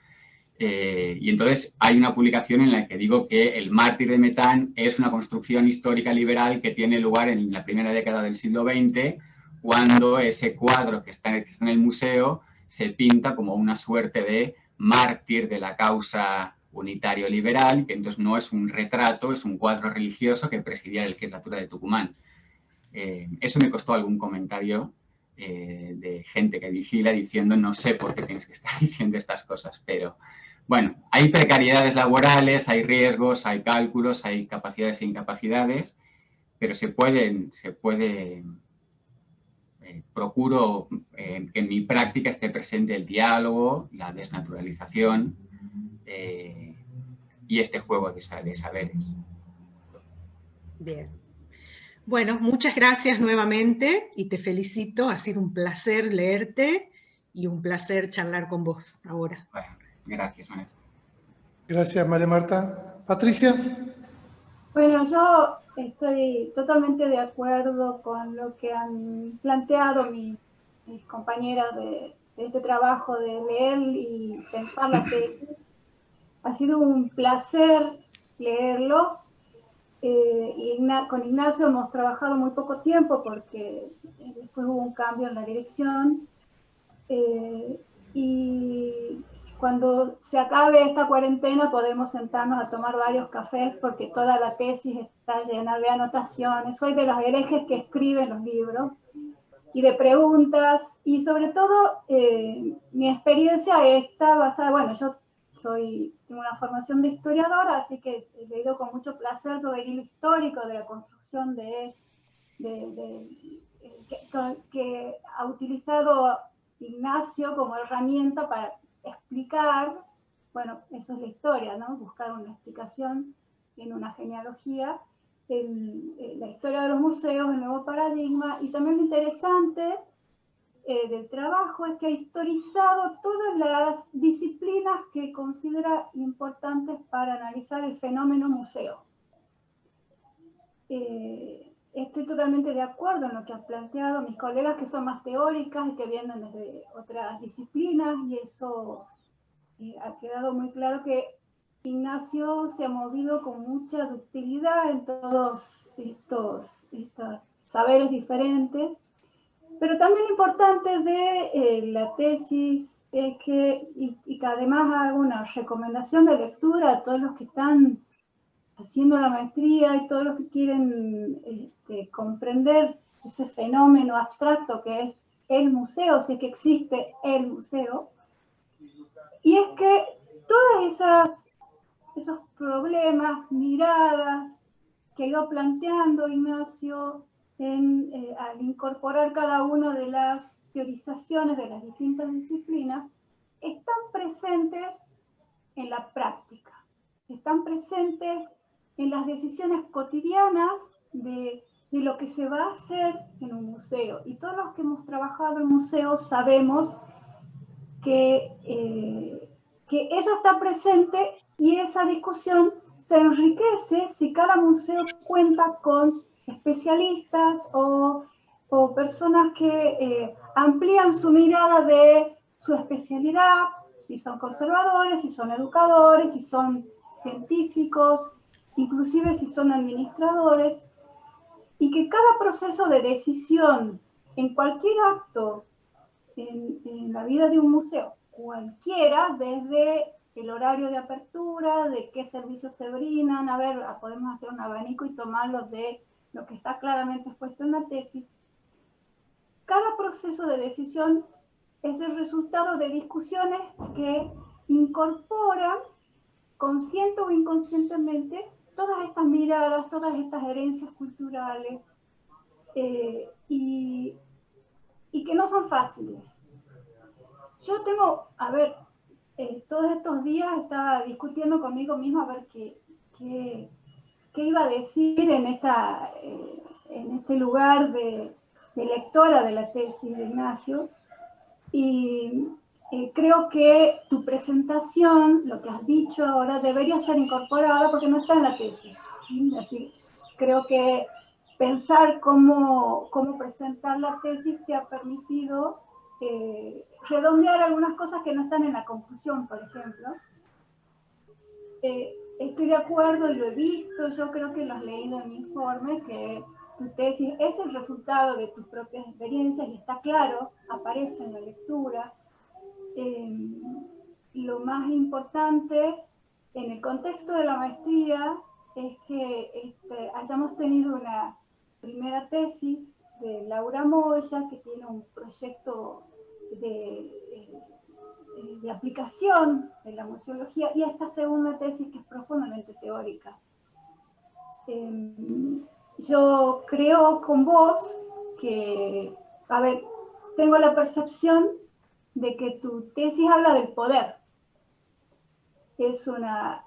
Y entonces hay una publicación en la que digo que el mártir de Metán es una construcción histórica liberal que tiene lugar en la primera década del siglo XX, cuando ese cuadro que está en el museo se pinta como una suerte de mártir de la causa unitario liberal, que entonces no es un retrato, es un cuadro religioso que presidía la legislatura de Tucumán. Eso me costó algún comentario de gente que vigila diciendo, no sé por qué tienes que estar diciendo estas cosas, pero bueno, hay precariedades laborales, hay riesgos, hay cálculos, hay capacidades e incapacidades, pero procuro que en mi práctica esté presente el diálogo, la desnaturalización y este juego de saberes. Bien. Bueno, muchas gracias nuevamente y te felicito. Ha sido un placer leerte y un placer charlar con vos ahora. Bueno, gracias, María. Gracias, María Marta. Patricia. Bueno, yo estoy totalmente de acuerdo con lo que han planteado mis compañeras de este trabajo de leer y pensar la tesis. Ha sido un placer leerlo. Con Ignacio hemos trabajado muy poco tiempo porque después hubo un cambio en la dirección. Y cuando se acabe esta cuarentena podemos sentarnos a tomar varios cafés porque toda la tesis está llena de anotaciones. Soy de los herejes que escriben los libros de preguntas, y sobre todo mi experiencia está basada, bueno, yo tengo una formación de historiadora, así que he leído con mucho placer todo el hilo histórico de la construcción que ha utilizado Ignacio como herramienta para explicar, bueno, eso es la historia, ¿no? Buscar una explicación en una genealogía, la historia de los museos, el nuevo paradigma, y también lo interesante del trabajo es que ha historizado todas las disciplinas que considera importantes para analizar el fenómeno museo. Estoy totalmente de acuerdo en lo que han planteado mis colegas que son más teóricas y que vienen desde otras disciplinas, y eso ha quedado muy claro que Ignacio se ha movido con mucha ductilidad en todos estos saberes diferentes. Pero también lo importante de la tesis es que, y que además hago una recomendación de lectura a todos los que están haciendo la maestría y todos los que quieren comprender ese fenómeno abstracto que es el museo, si es que existe el museo, y es que todos esos problemas, miradas que ha ido planteando Ignacio al incorporar cada una de las teorizaciones de las distintas disciplinas, están presentes en la práctica, están presentes en las decisiones cotidianas de lo que se va a hacer en un museo. Y todos los que hemos trabajado en museos sabemos que eso está presente, y esa discusión se enriquece si cada museo cuenta con especialistas o personas que amplían su mirada de su especialidad, si son conservadores, si son educadores, si son científicos, inclusive si son administradores, y que cada proceso de decisión en cualquier acto en la vida de un museo, cualquiera, desde el horario de apertura, de qué servicios se brindan, a ver, podemos hacer un abanico y tomarlo de lo que está claramente expuesto en la tesis. Cada proceso de decisión es el resultado de discusiones que incorporan, consciente o inconscientemente, todas estas miradas, todas estas herencias culturales, y que no son fáciles. Yo tengo, a ver, todos estos días estaba discutiendo conmigo misma a ver qué iba a decir en este lugar de lectora de la tesis de Ignacio, y creo que tu presentación, lo que has dicho ahora, debería ser incorporada porque no está en la tesis. Así, creo que pensar cómo presentar la tesis te ha permitido redondear algunas cosas que no están en la conclusión, por ejemplo. Estoy de acuerdo y lo he visto, yo creo que lo has leído en mi informe, que tu tesis es el resultado de tus propias experiencias y está claro, aparece en la lectura. Lo más importante en el contexto de la maestría es que hayamos tenido una primera tesis de Laura Moya, que tiene un proyecto de aplicación de la museología, y esta segunda tesis que es profundamente teórica. Yo creo con vos que, a ver, tengo la percepción de que tu tesis habla del poder.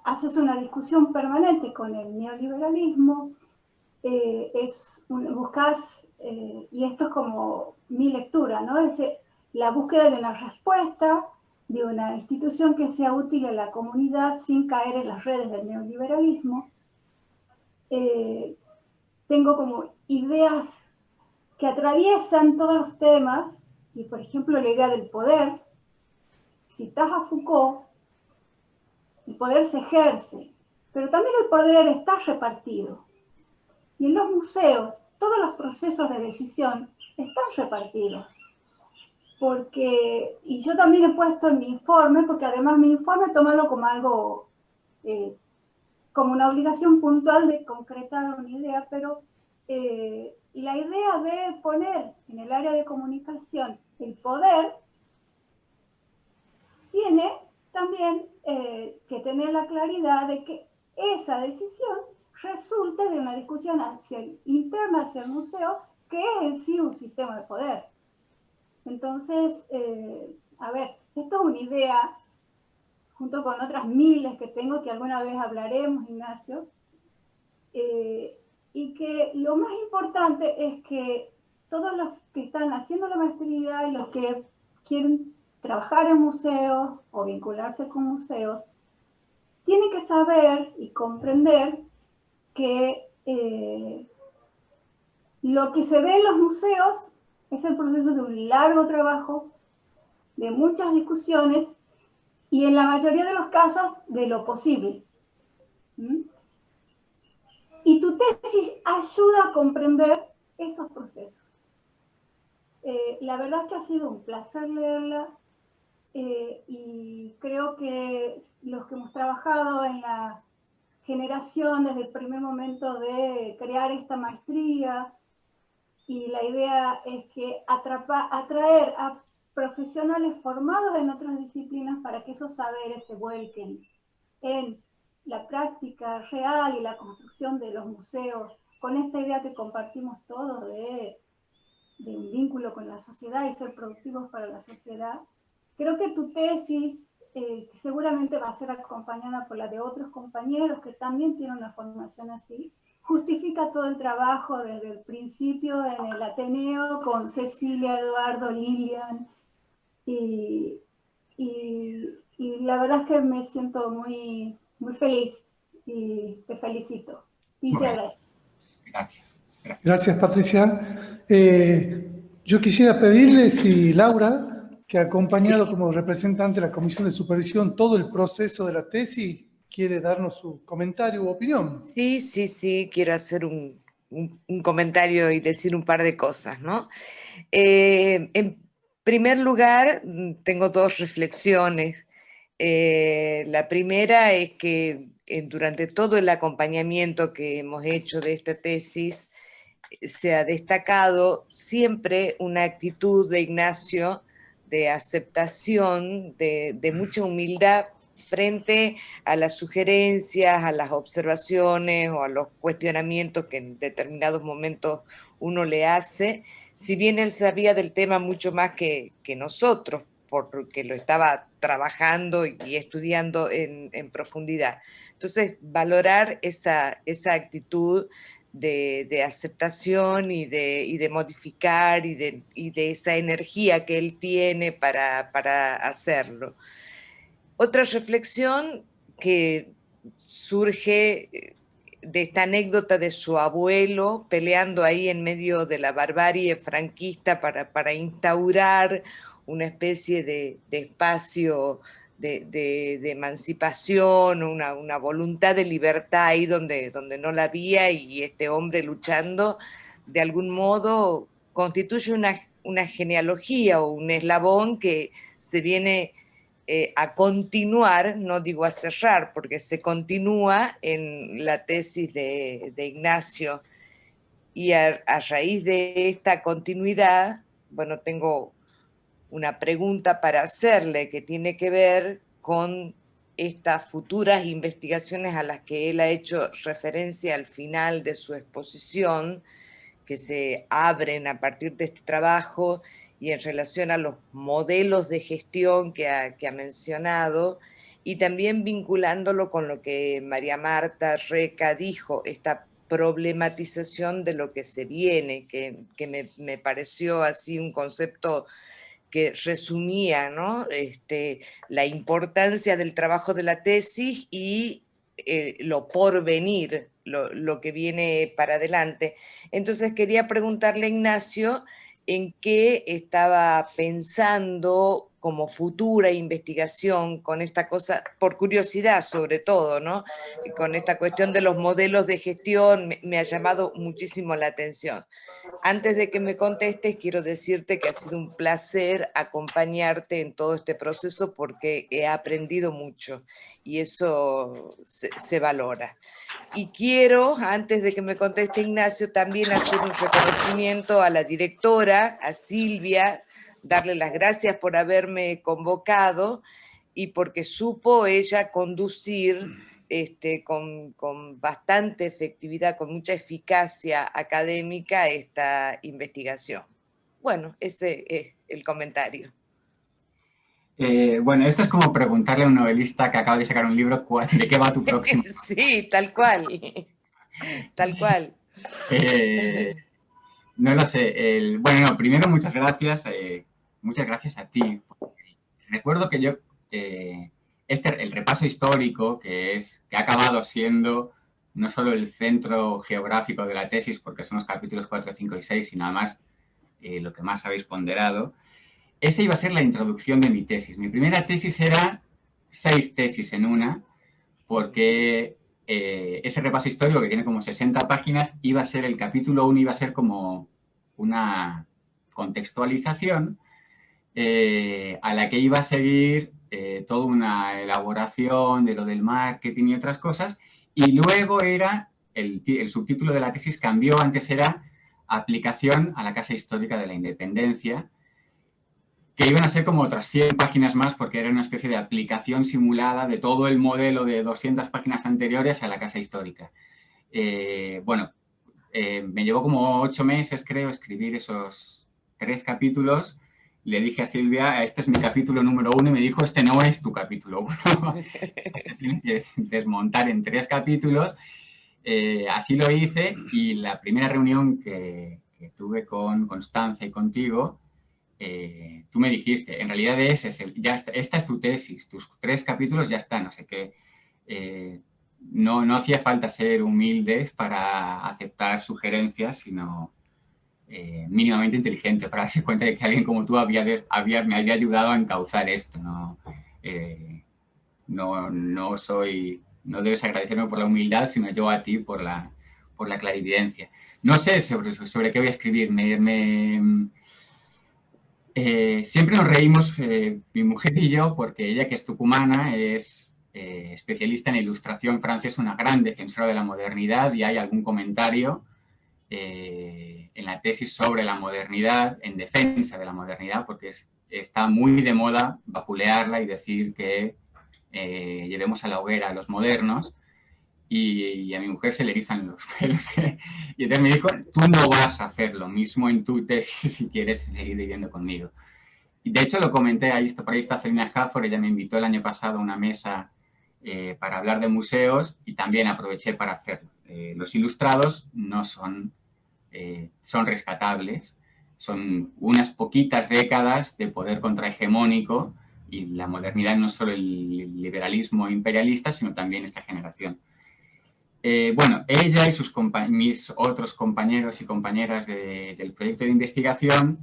Haces una discusión permanente con el neoliberalismo, buscas, y esto es como mi lectura, ¿no? Es la búsqueda de una respuesta de una institución que sea útil a la comunidad sin caer en las redes del neoliberalismo. Tengo como ideas que atraviesan todos los temas, y por ejemplo la idea del poder. Citas a Foucault, el poder se ejerce, pero también el poder está repartido. Y en los museos, todos los procesos de decisión están repartidos. Y yo también he puesto en mi informe, porque además mi informe tomarlo como algo, como una obligación puntual de concretar una idea, pero la idea de poner en el área de comunicación el poder tiene también que tener la claridad de que esa decisión resulta de una discusión interna hacia el museo, que es en sí un sistema de poder. Entonces, a ver, esto es una idea, junto con otras miles que tengo, que alguna vez hablaremos, Ignacio, y que lo más importante es que todos los que están haciendo la maestría y los que quieren trabajar en museos o vincularse con museos, tienen que saber y comprender que lo que se ve en los museos es el proceso de un largo trabajo, de muchas discusiones y en la mayoría de los casos de lo posible. Y tu tesis ayuda a comprender esos procesos. La verdad es que ha sido un placer leerla y creo que los que hemos trabajado en la generación desde el primer momento de crear esta maestría, y la idea es que atraer a profesionales formados en otras disciplinas para que esos saberes se vuelquen en la práctica real y la construcción de los museos, con esta idea que compartimos todos de un vínculo con la sociedad y ser productivos para la sociedad. Creo que tu tesis seguramente va a ser acompañada por la de otros compañeros que también tienen una formación así. Justifica todo el trabajo desde el principio en el Ateneo con Cecilia, Eduardo, Lilian, y la verdad es que me siento muy, muy feliz y te felicito y te agradezco. Gracias. Gracias, Patricia. Yo quisiera pedirle si Laura, que ha acompañado como representante de la Comisión de Supervisión todo el proceso de la tesis, quiere darnos su comentario u opinión. Sí, quiero hacer un comentario y decir un par de cosas, ¿no? En primer lugar, tengo dos reflexiones. La primera es que durante todo el acompañamiento que hemos hecho de esta tesis, se ha destacado siempre una actitud de Ignacio de aceptación, de mucha humildad frente a las sugerencias, a las observaciones o a los cuestionamientos que en determinados momentos uno le hace, si bien él sabía del tema mucho más que nosotros, porque lo estaba trabajando y estudiando en profundidad. Entonces, valorar esa actitud de aceptación y de modificar y de esa energía que él tiene para hacerlo. Otra reflexión que surge de esta anécdota de su abuelo peleando ahí en medio de la barbarie franquista para instaurar una especie de espacio de emancipación, una voluntad de libertad ahí donde no la había, y este hombre luchando, de algún modo constituye una genealogía o un eslabón que se viene a continuar, no digo a cerrar, porque se continúa en la tesis de Ignacio. Y a raíz de esta continuidad, bueno, tengo una pregunta para hacerle que tiene que ver con estas futuras investigaciones a las que él ha hecho referencia al final de su exposición, que se abren a partir de este trabajo y en relación a los modelos de gestión que ha mencionado, y también vinculándolo con lo que María Marta Reca dijo, esta problematización de lo que se viene, que me pareció así un concepto que resumía, ¿no? La importancia del trabajo de la tesis y lo por venir, lo que viene para adelante. Entonces quería preguntarle a Ignacio en qué estaba pensando como futura investigación con esta cosa, por curiosidad sobre todo, ¿no? Con esta cuestión de los modelos de gestión, me ha llamado muchísimo la atención. Antes de que me contestes, quiero decirte que ha sido un placer acompañarte en todo este proceso porque he aprendido mucho y eso se valora. Y quiero, antes de que me conteste Ignacio, también hacer un reconocimiento a la directora, a Silvia, darle las gracias por haberme convocado y porque supo ella conducir con bastante efectividad, con mucha eficacia académica esta investigación. Bueno, ese es el comentario. Bueno, esto es como preguntarle a un novelista que acaba de sacar un libro ¿de qué va tu próximo? Sí, tal cual. Tal cual. No lo sé. Bueno, no, primero muchas gracias a ti. Recuerdo que yo, el repaso histórico, que ha acabado siendo no solo el centro geográfico de la tesis, porque son los capítulos 4, 5 y 6, sino además lo que más habéis ponderado, esa iba a ser la introducción de mi tesis. Mi primera tesis era 6 tesis en una, porque ese repaso histórico, que tiene como 60 páginas, iba a ser el capítulo 1, iba a ser como una contextualización a la que iba a seguir toda una elaboración de lo del marketing y otras cosas, y luego era, el subtítulo de la tesis cambió, antes era Aplicación a la Casa Histórica de la Independencia, que iban a ser como otras 100 páginas más, porque era una especie de aplicación simulada de todo el modelo de 200 páginas anteriores a la Casa Histórica. Me llevó como 8 meses, creo, escribir esos 3 capítulos. Le dije a Silvia, este es mi capítulo número 1, y me dijo, este no es tu capítulo 1. Se tiene que desmontar en 3 capítulos. Así lo hice, y la primera reunión que tuve con Constanza y contigo, tú me dijiste, en realidad esta es tu tesis, tus 3 capítulos ya están, no sé qué. No hacía falta ser humildes para aceptar sugerencias, sino mínimamente inteligente para darse cuenta de que alguien como tú me había ayudado a encauzar esto. No debes agradecerme por la humildad, sino yo a ti por la clarividencia. No sé sobre qué voy a escribir. Siempre nos reímos, mi mujer y yo, porque ella, que es tucumana, es especialista en ilustración francesa, una gran defensora de la modernidad, y hay algún comentario en la tesis sobre la modernidad, en defensa de la modernidad, porque está muy de moda vapulearla y decir que llevemos a la hoguera a los modernos, y a mi mujer se le erizan los pelos. Y entonces me dijo, tú no vas a hacer lo mismo en tu tesis si quieres seguir viviendo conmigo. Y de hecho lo comenté, por ahí está Celina Jaffor, ella me invitó el año pasado a una mesa para hablar de museos, y también aproveché para hacerlo. Los ilustrados no son rescatables, son unas poquitas décadas de poder contrahegemónico, y la modernidad no es solo el liberalismo imperialista, sino también esta generación. Ella y mis otros compañeros y compañeras del proyecto de investigación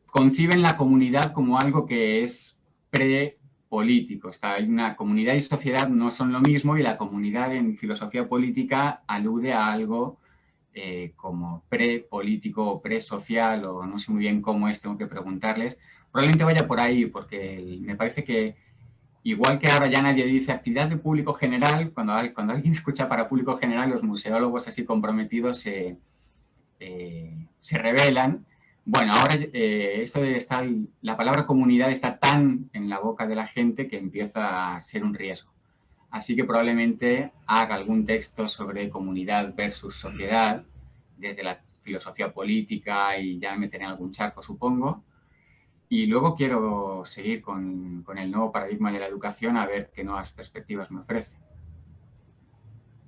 conciben la comunidad como algo que es pre-político. Una comunidad y sociedad no son lo mismo, y la comunidad en filosofía política alude a algo como pre-político o pre-social, o no sé muy bien cómo es, tengo que preguntarles. Probablemente vaya por ahí, porque me parece que igual que ahora ya nadie dice actividad de público general, cuando alguien escucha para público general, los museólogos así comprometidos se rebelan. Bueno, ahora la palabra comunidad está tan en la boca de la gente que empieza a ser un riesgo. Así que probablemente haga algún texto sobre comunidad versus sociedad, desde la filosofía política, y ya me meteré en algún charco, supongo. Y luego quiero seguir con el nuevo paradigma de la educación, a ver qué nuevas perspectivas me ofrece.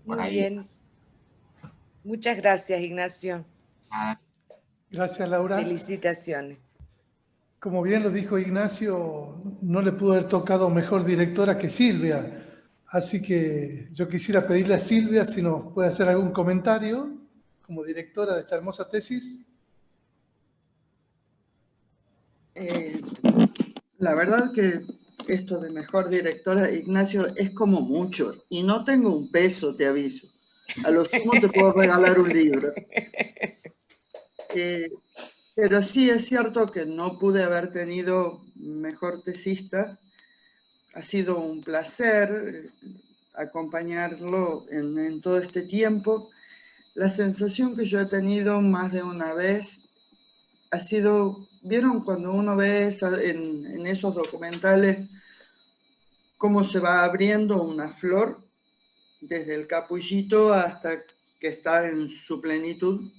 Muy bien. Muchas gracias, Ignacio. Gracias, Laura. Felicitaciones. Como bien lo dijo Ignacio, no le pudo haber tocado mejor directora que Silvia. Así que yo quisiera pedirle a Silvia si nos puede hacer algún comentario como directora de esta hermosa tesis. La verdad que esto de mejor directora, Ignacio, es como mucho. Y no tengo un peso, te aviso. A lo sumo te puedo regalar un libro. Pero sí es cierto que no pude haber tenido mejor tesista. Ha sido un placer acompañarlo en todo este tiempo. La sensación que yo he tenido más de una vez ha sido, ¿vieron cuando uno ve en esos documentales cómo se va abriendo una flor desde el capullito hasta que está en su plenitud?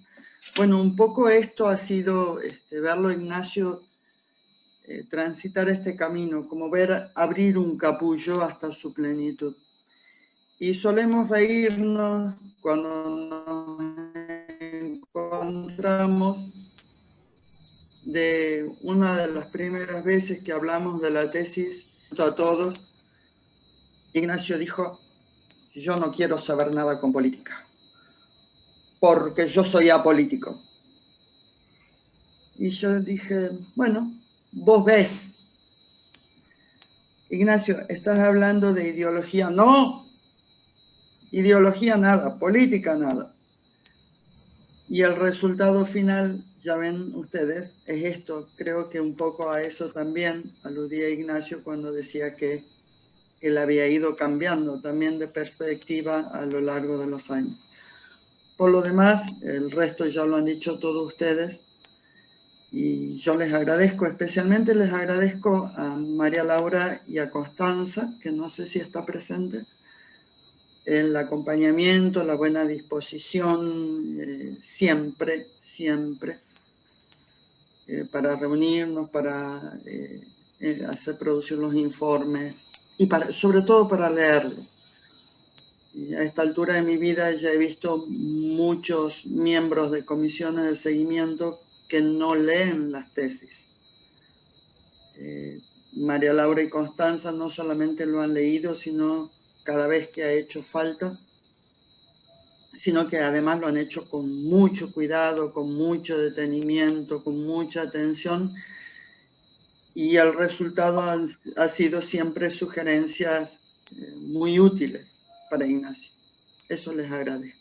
Bueno, un poco esto ha sido verlo, Ignacio, transitar este camino, como ver abrir un capullo hasta su plenitud. Y solemos reírnos cuando nos encontramos de una de las primeras veces que hablamos de la tesis a todos. Ignacio dijo: yo no quiero saber nada con política, porque yo soy apolítico. Y yo dije, bueno, vos ves. Ignacio, ¿estás hablando de ideología? No, ideología nada, política nada. Y el resultado final, ya ven ustedes, es esto. Creo que un poco a eso también aludía Ignacio cuando decía que él había ido cambiando también de perspectiva a lo largo de los años. Por lo demás, el resto ya lo han dicho todos ustedes. Y yo les agradezco, especialmente les agradezco a María Laura y a Constanza, que no sé si está presente, el acompañamiento, la buena disposición, siempre, para reunirnos, para hacer producir los informes y sobre todo para leerlos. Y a esta altura de mi vida ya he visto muchos miembros de comisiones de seguimiento que no leen las tesis. María Laura y Constanza no solamente lo han leído, sino cada vez que ha hecho falta, sino que además lo han hecho con mucho cuidado, con mucho detenimiento, con mucha atención, y el resultado ha sido siempre sugerencias muy útiles para Ignacio. Eso les agradezco.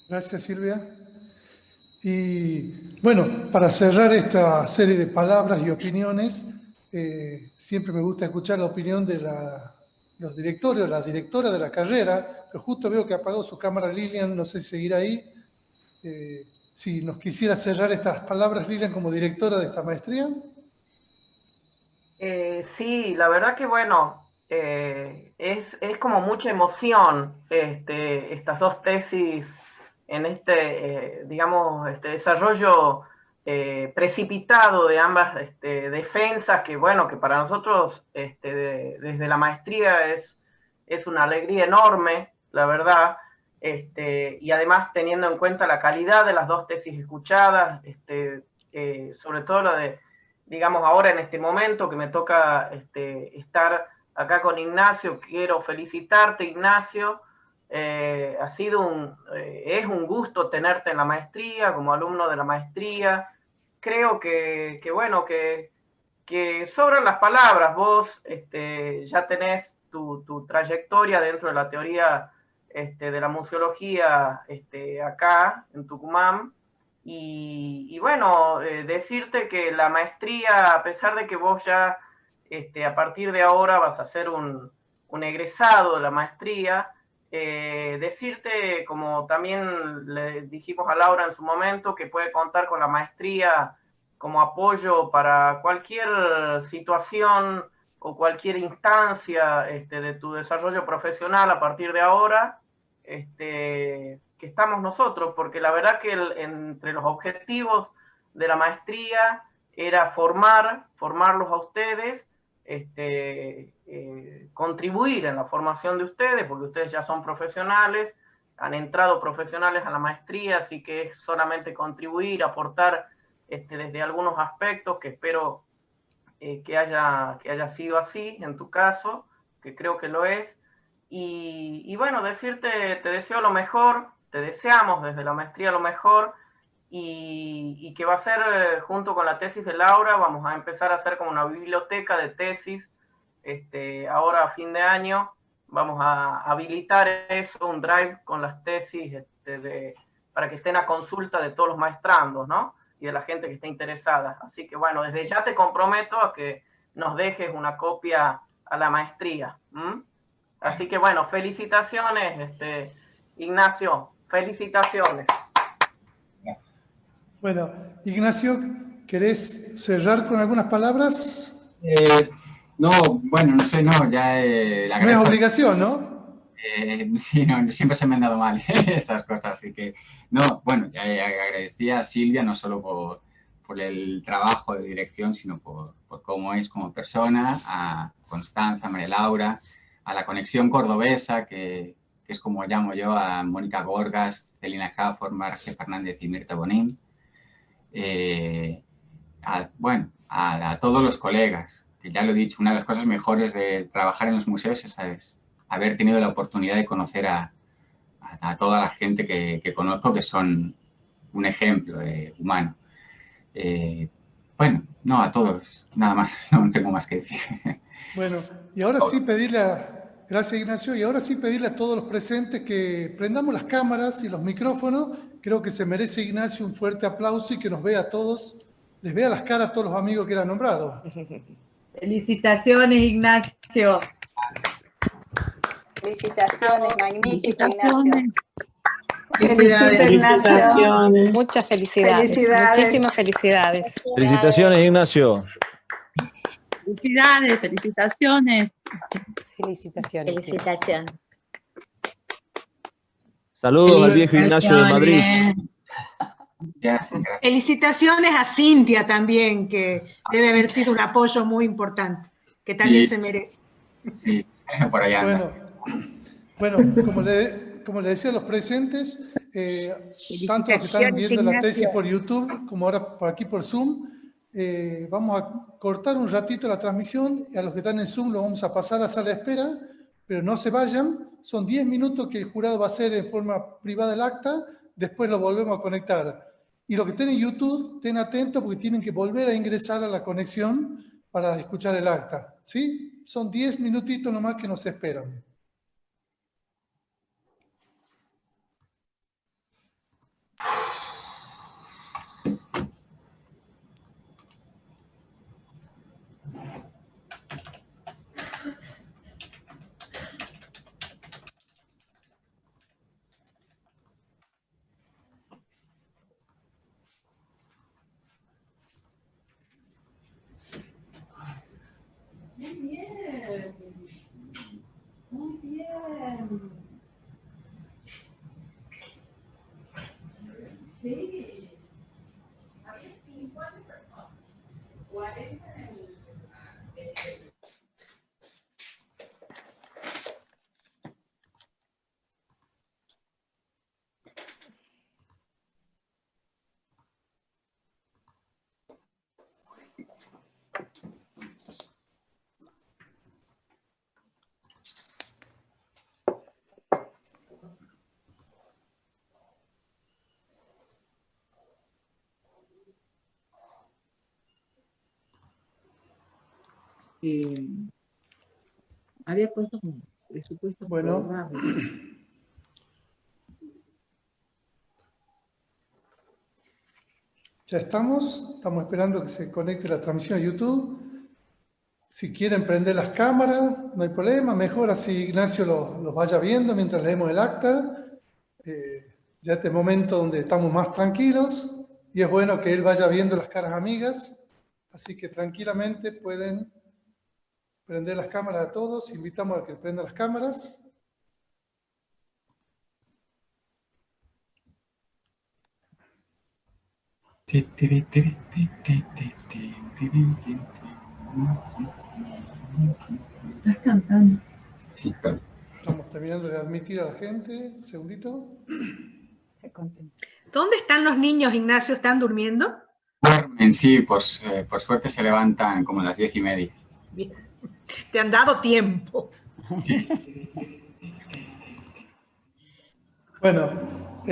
Gracias, Silvia. Y bueno, para cerrar esta serie de palabras y opiniones, siempre me gusta escuchar la opinión de los directores o la directora de la carrera, pero justo veo que apagó su cámara Lilian, no sé si seguirá ahí. Si nos quisiera cerrar estas palabras, Lilian, como directora de esta maestría. Sí, la verdad que bueno, es como mucha emoción estas dos tesis en digamos, desarrollo precipitado de ambas defensas, que bueno, que para nosotros desde la maestría es una alegría enorme, la verdad, y además teniendo en cuenta la calidad de las dos tesis escuchadas, sobre todo la de, digamos, ahora en este momento que me toca estar acá con Ignacio. Quiero felicitarte, Ignacio. Ha sido es un gusto tenerte en la maestría, como alumno de la maestría. Creo que bueno, que sobran las palabras. Vos ya tenés tu trayectoria dentro de la teoría de la museología acá en Tucumán. Y bueno, decirte que la maestría, a pesar de que vos ya a partir de ahora vas a ser un egresado de la maestría, decirte, como también le dijimos a Laura en su momento, que puede contar con la maestría como apoyo para cualquier situación o cualquier instancia de tu desarrollo profesional a partir de ahora, que estamos nosotros, porque la verdad que entre los objetivos de la maestría era formarlos a ustedes, contribuir en la formación de ustedes, porque ustedes ya son profesionales, han entrado profesionales a la maestría, así que es solamente contribuir, aportar desde algunos aspectos, que espero que haya sido así en tu caso, que creo que lo es. Y bueno, decirte, te deseo lo mejor, te deseamos desde la maestría lo mejor, y que va a ser, junto con la tesis de Laura, vamos a empezar a hacer como una biblioteca de tesis. Ahora a fin de año vamos a habilitar eso, un drive con las tesis para que estén a consulta de todos los maestrandos, ¿no? Y de la gente que esté interesada. Así que bueno, desde ya te comprometo a que nos dejes una copia a la maestría. Así que bueno, felicitaciones, Ignacio, felicitaciones. Bueno, Ignacio, ¿querés cerrar con algunas palabras? No, bueno, no sé, no, ya... no es obligación, ¿no? Sí, no, siempre se me han dado mal estas cosas, así que... No, bueno, agradecía a Silvia no solo por el trabajo de dirección, sino por cómo es como persona, a Constanza, a María Laura, a la conexión cordobesa, que es como llamo yo, a Mónica Gorgas, Celina Jafford, Marge Fernández y Mirta Bonín. A todos los colegas, que ya lo he dicho, una de las cosas mejores de trabajar en los museos es haber tenido la oportunidad de conocer a toda la gente que conozco, que son un ejemplo humano. Bueno, no, a todos, nada más, no tengo más que decir. Bueno, y ahora sí gracias Ignacio, y ahora sí pedirle a todos los presentes que prendamos las cámaras y los micrófonos. Creo que se merece Ignacio un fuerte aplauso y que nos vea a todos, les vea las caras a todos los amigos que eran nombrados. Felicitaciones, Ignacio. Felicitaciones, magnífico, Ignacio. Felicitaciones. Muchas felicidades. Muchísimas felicidades. Felicitaciones, Ignacio. Felicidades, felicitaciones. Felicitaciones. Felicitaciones. Saludos al viejo Ignacio de Madrid. Felicitaciones a Cintia también, que debe haber sido un apoyo muy importante, que también se merece. Sí, por allá anda. Bueno, como le decía a los presentes, tanto los que están viendo la tesis por YouTube como ahora por aquí por Zoom, vamos a cortar un ratito la transmisión y a los que están en Zoom lo vamos a pasar a sala de espera, pero no se vayan, son 10 minutos que el jurado va a hacer en forma privada el acta, después lo volvemos a conectar. Y los que estén en YouTube, estén atentos porque tienen que volver a ingresar a la conexión para escuchar el acta, ¿sí? Son 10 minutitos nomás que nos esperan. Muy bien. Muy bien. Sí. A ver, 50 personas. 40 había puesto como presupuesto. Bueno, ya estamos esperando que se conecte la transmisión a YouTube. Si quieren prender las cámaras, no hay problema, mejor así Ignacio los vaya viendo mientras leemos el acta. Ya este momento donde estamos más tranquilos y es bueno que él vaya viendo las caras amigas, así que tranquilamente pueden prender las cámaras a todos, invitamos a que prendan las cámaras. ¿Estás cantando? Sí, claro. Estamos terminando de admitir a la gente, un segundito. ¿Dónde están los niños, Ignacio? ¿Están durmiendo? Duermen, sí, pues por suerte se levantan como a las 10:30. Bien. Te han dado tiempo. Bueno,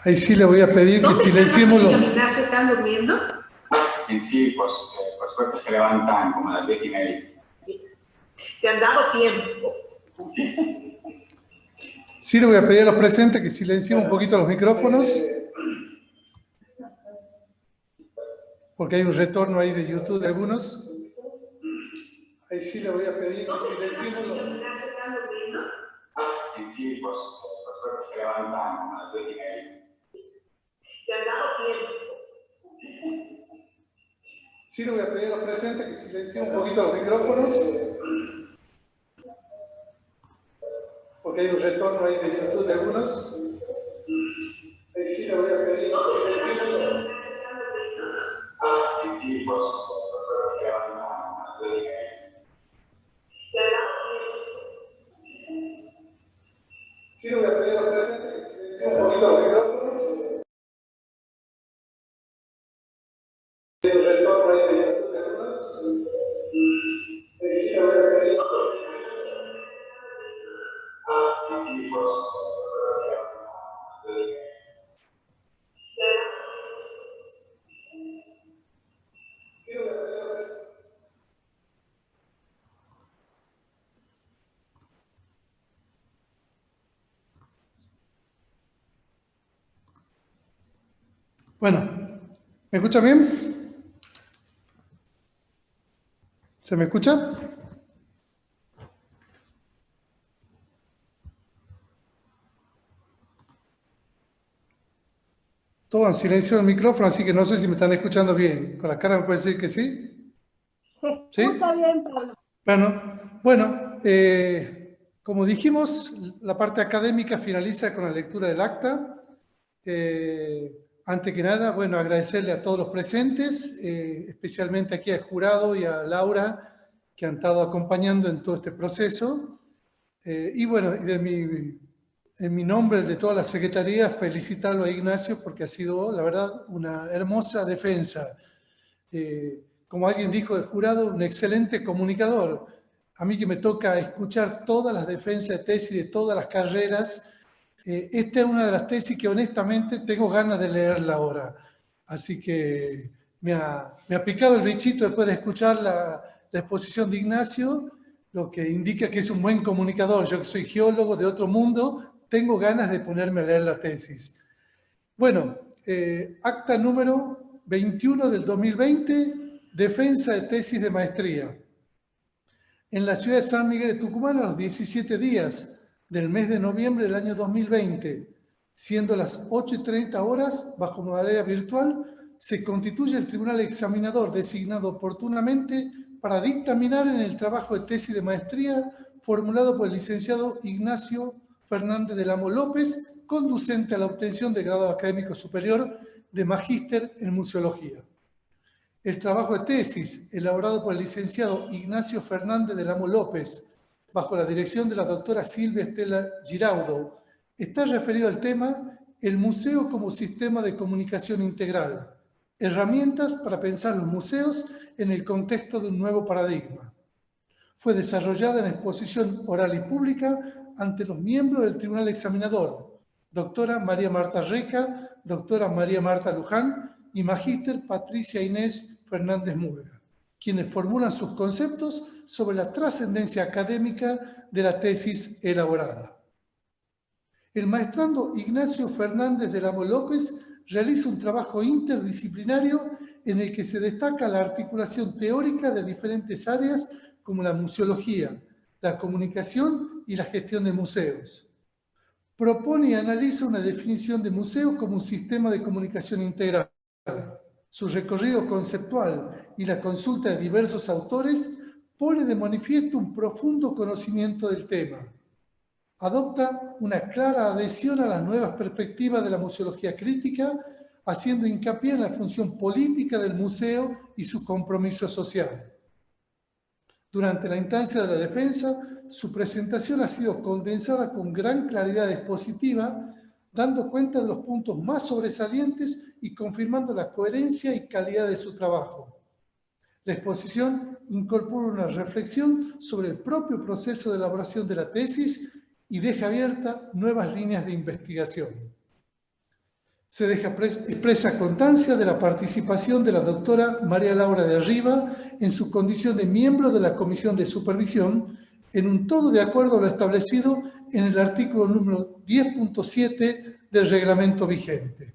Ahí sí le voy a pedir que silenciemos los... ¿Ignacio están durmiendo? Sí, pues por suerte se levantan como a las 10:30. Te han dado tiempo. Sí le voy a pedir a los presentes que silenciemos un poquito los micrófonos. Porque hay un retorno ahí de YouTube de algunos. Ahí sí le voy a pedir que silenciemos los... Sí, pues por suerte se levantan como a las 10:30. Te han dado tiempo. Sí le voy a pedir a los presentes que silenciemos un poquito los micrófonos. Porque hay un retorno ahí de YouTube de algunos. Ahí sí le voy a pedir que silenciemos los... Sí, pues por suerte se levantan como a las 10:30. Sí le voy a pedir a los presentes que silenciemos un poquito los micrófonos. Hay un retorno ahí de YouTube de algunos. Ahí sí le voy a pedir... Bueno, ¿me escucha bien? ¿Se me escucha? Todo en silencio el micrófono, así que no sé si me están escuchando bien. Con la cara me puede decir que sí. Se escucha bien, Pablo. Bueno, como dijimos, la parte académica finaliza con la lectura del acta. Antes que nada, bueno, agradecerle a todos los presentes, especialmente aquí al jurado y a Laura, que han estado acompañando en todo este proceso. Y bueno, en mi nombre, de toda la Secretaría, felicitarlo a Ignacio porque ha sido, la verdad, una hermosa defensa. Como alguien dijo del jurado, un excelente comunicador. A mí que me toca escuchar todas las defensas de tesis de todas las carreras, esta es una de las tesis que honestamente tengo ganas de leerla ahora. Así que me ha picado el bichito después de escuchar la exposición de Ignacio, lo que indica que es un buen comunicador. Yo que soy geólogo de otro mundo, tengo ganas de ponerme a leer la tesis. Bueno, acta número 21 del 2020, defensa de tesis de maestría. En la ciudad de San Miguel de Tucumán, a los 17 días del mes de noviembre del año 2020, siendo las 8:30 horas, bajo modalidad virtual, se constituye el tribunal examinador designado oportunamente para dictaminar en el trabajo de tesis de maestría formulado por el licenciado Ignacio Fernández del Amo López, conducente a la obtención de grado académico superior de magíster en museología. El trabajo de tesis, elaborado por el licenciado Ignacio Fernández del Amo López, bajo la dirección de la doctora Silvia Estela Giraudo, está referido al tema El museo como sistema de comunicación integral, herramientas para pensar los museos en el contexto de un nuevo paradigma. Fue desarrollada en exposición oral y pública ante los miembros del Tribunal Examinador, doctora María Marta Reca, doctora María Marta Luján y magíster Patricia Inés Fernández Murga, quienes formulan sus conceptos sobre la trascendencia académica de la tesis elaborada. El maestrando Ignacio Fernández del Amo López realiza un trabajo interdisciplinario en el que se destaca la articulación teórica de diferentes áreas como la museología, la comunicación y la gestión de museos. Propone y analiza una definición de museo como un sistema de comunicación integral. Su recorrido conceptual y la consulta de diversos autores pone de manifiesto un profundo conocimiento del tema. Adopta una clara adhesión a las nuevas perspectivas de la museología crítica, haciendo hincapié en la función política del museo y su compromiso social. Durante la instancia de la defensa, su presentación ha sido condensada con gran claridad expositiva, dando cuenta de los puntos más sobresalientes y confirmando la coherencia y calidad de su trabajo. La exposición incorpora una reflexión sobre el propio proceso de elaboración de la tesis y deja abiertas nuevas líneas de investigación. Se deja expresa constancia de la participación de la doctora María Laura de Arriba en su condición de miembro de la Comisión de Supervisión, en un todo de acuerdo a lo establecido en el artículo número 10.7 del reglamento vigente.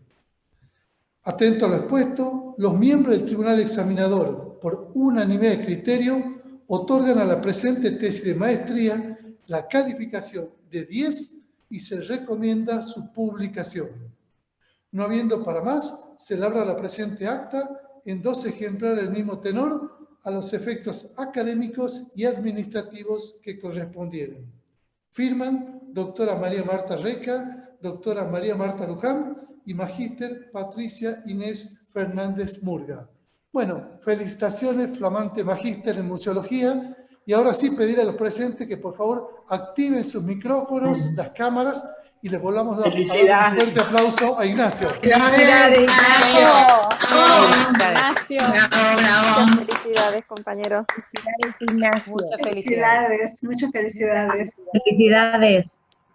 Atento a lo expuesto, los miembros del Tribunal Examinador, por unanimidad de criterio, otorgan a la presente tesis de maestría la calificación de 10 y se recomienda su publicación. No habiendo para más, se labra la presente acta en 2 ejemplares del mismo tenor a los efectos académicos y administrativos que correspondieran. Firman doctora María Marta Reca, doctora María Marta Luján y magíster Patricia Inés Fernández Murga. Bueno, felicitaciones, flamante magíster en museología. Y ahora sí pedir a los presentes que por favor activen sus micrófonos, las cámaras, y les volvamos a dar un fuerte aplauso a Ignacio. ¡Felicidades, Ignacio! Ignacio. Muchas felicidades, compañero. Ignacio. Muchas felicidades. Muchas felicidades. Felicidades.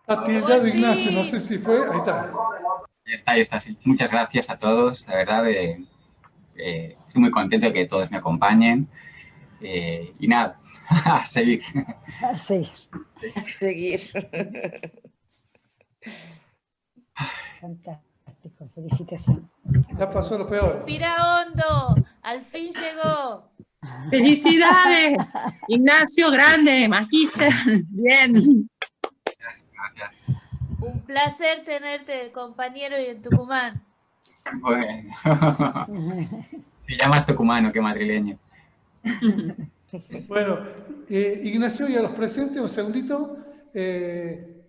Ha tildado Ignacio, no sé si fue, ahí está. Ahí está, sí. Muchas gracias a todos, la verdad, estoy muy contento de que todos me acompañen. Y nada, a seguir. A seguir. A seguir. Fantástico, felicitaciones. Ya pasó lo peor. Respira hondo, al fin llegó. ¡Felicidades! Ignacio, grande, magíster. Bien. Gracias. Un placer tenerte, compañero, y en Tucumán. Bueno, se llama tucumano que madrileño. Bueno, Ignacio, y a los presentes, un segundito.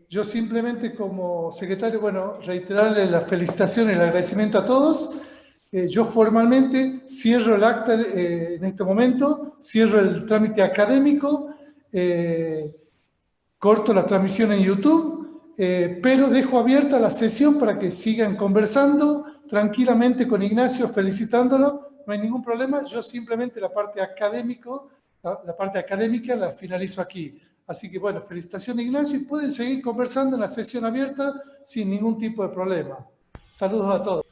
Yo simplemente como secretario, bueno, reiterarle la felicitación y el agradecimiento a todos. Yo formalmente cierro el acta en este momento, cierro el trámite académico, corto la transmisión en YouTube, pero dejo abierta la sesión para que sigan conversando tranquilamente con Ignacio, felicitándolo. No hay ningún problema, yo simplemente la parte académica la finalizo aquí. Así que bueno, felicitaciones Ignacio y pueden seguir conversando en la sesión abierta sin ningún tipo de problema. Saludos a todos.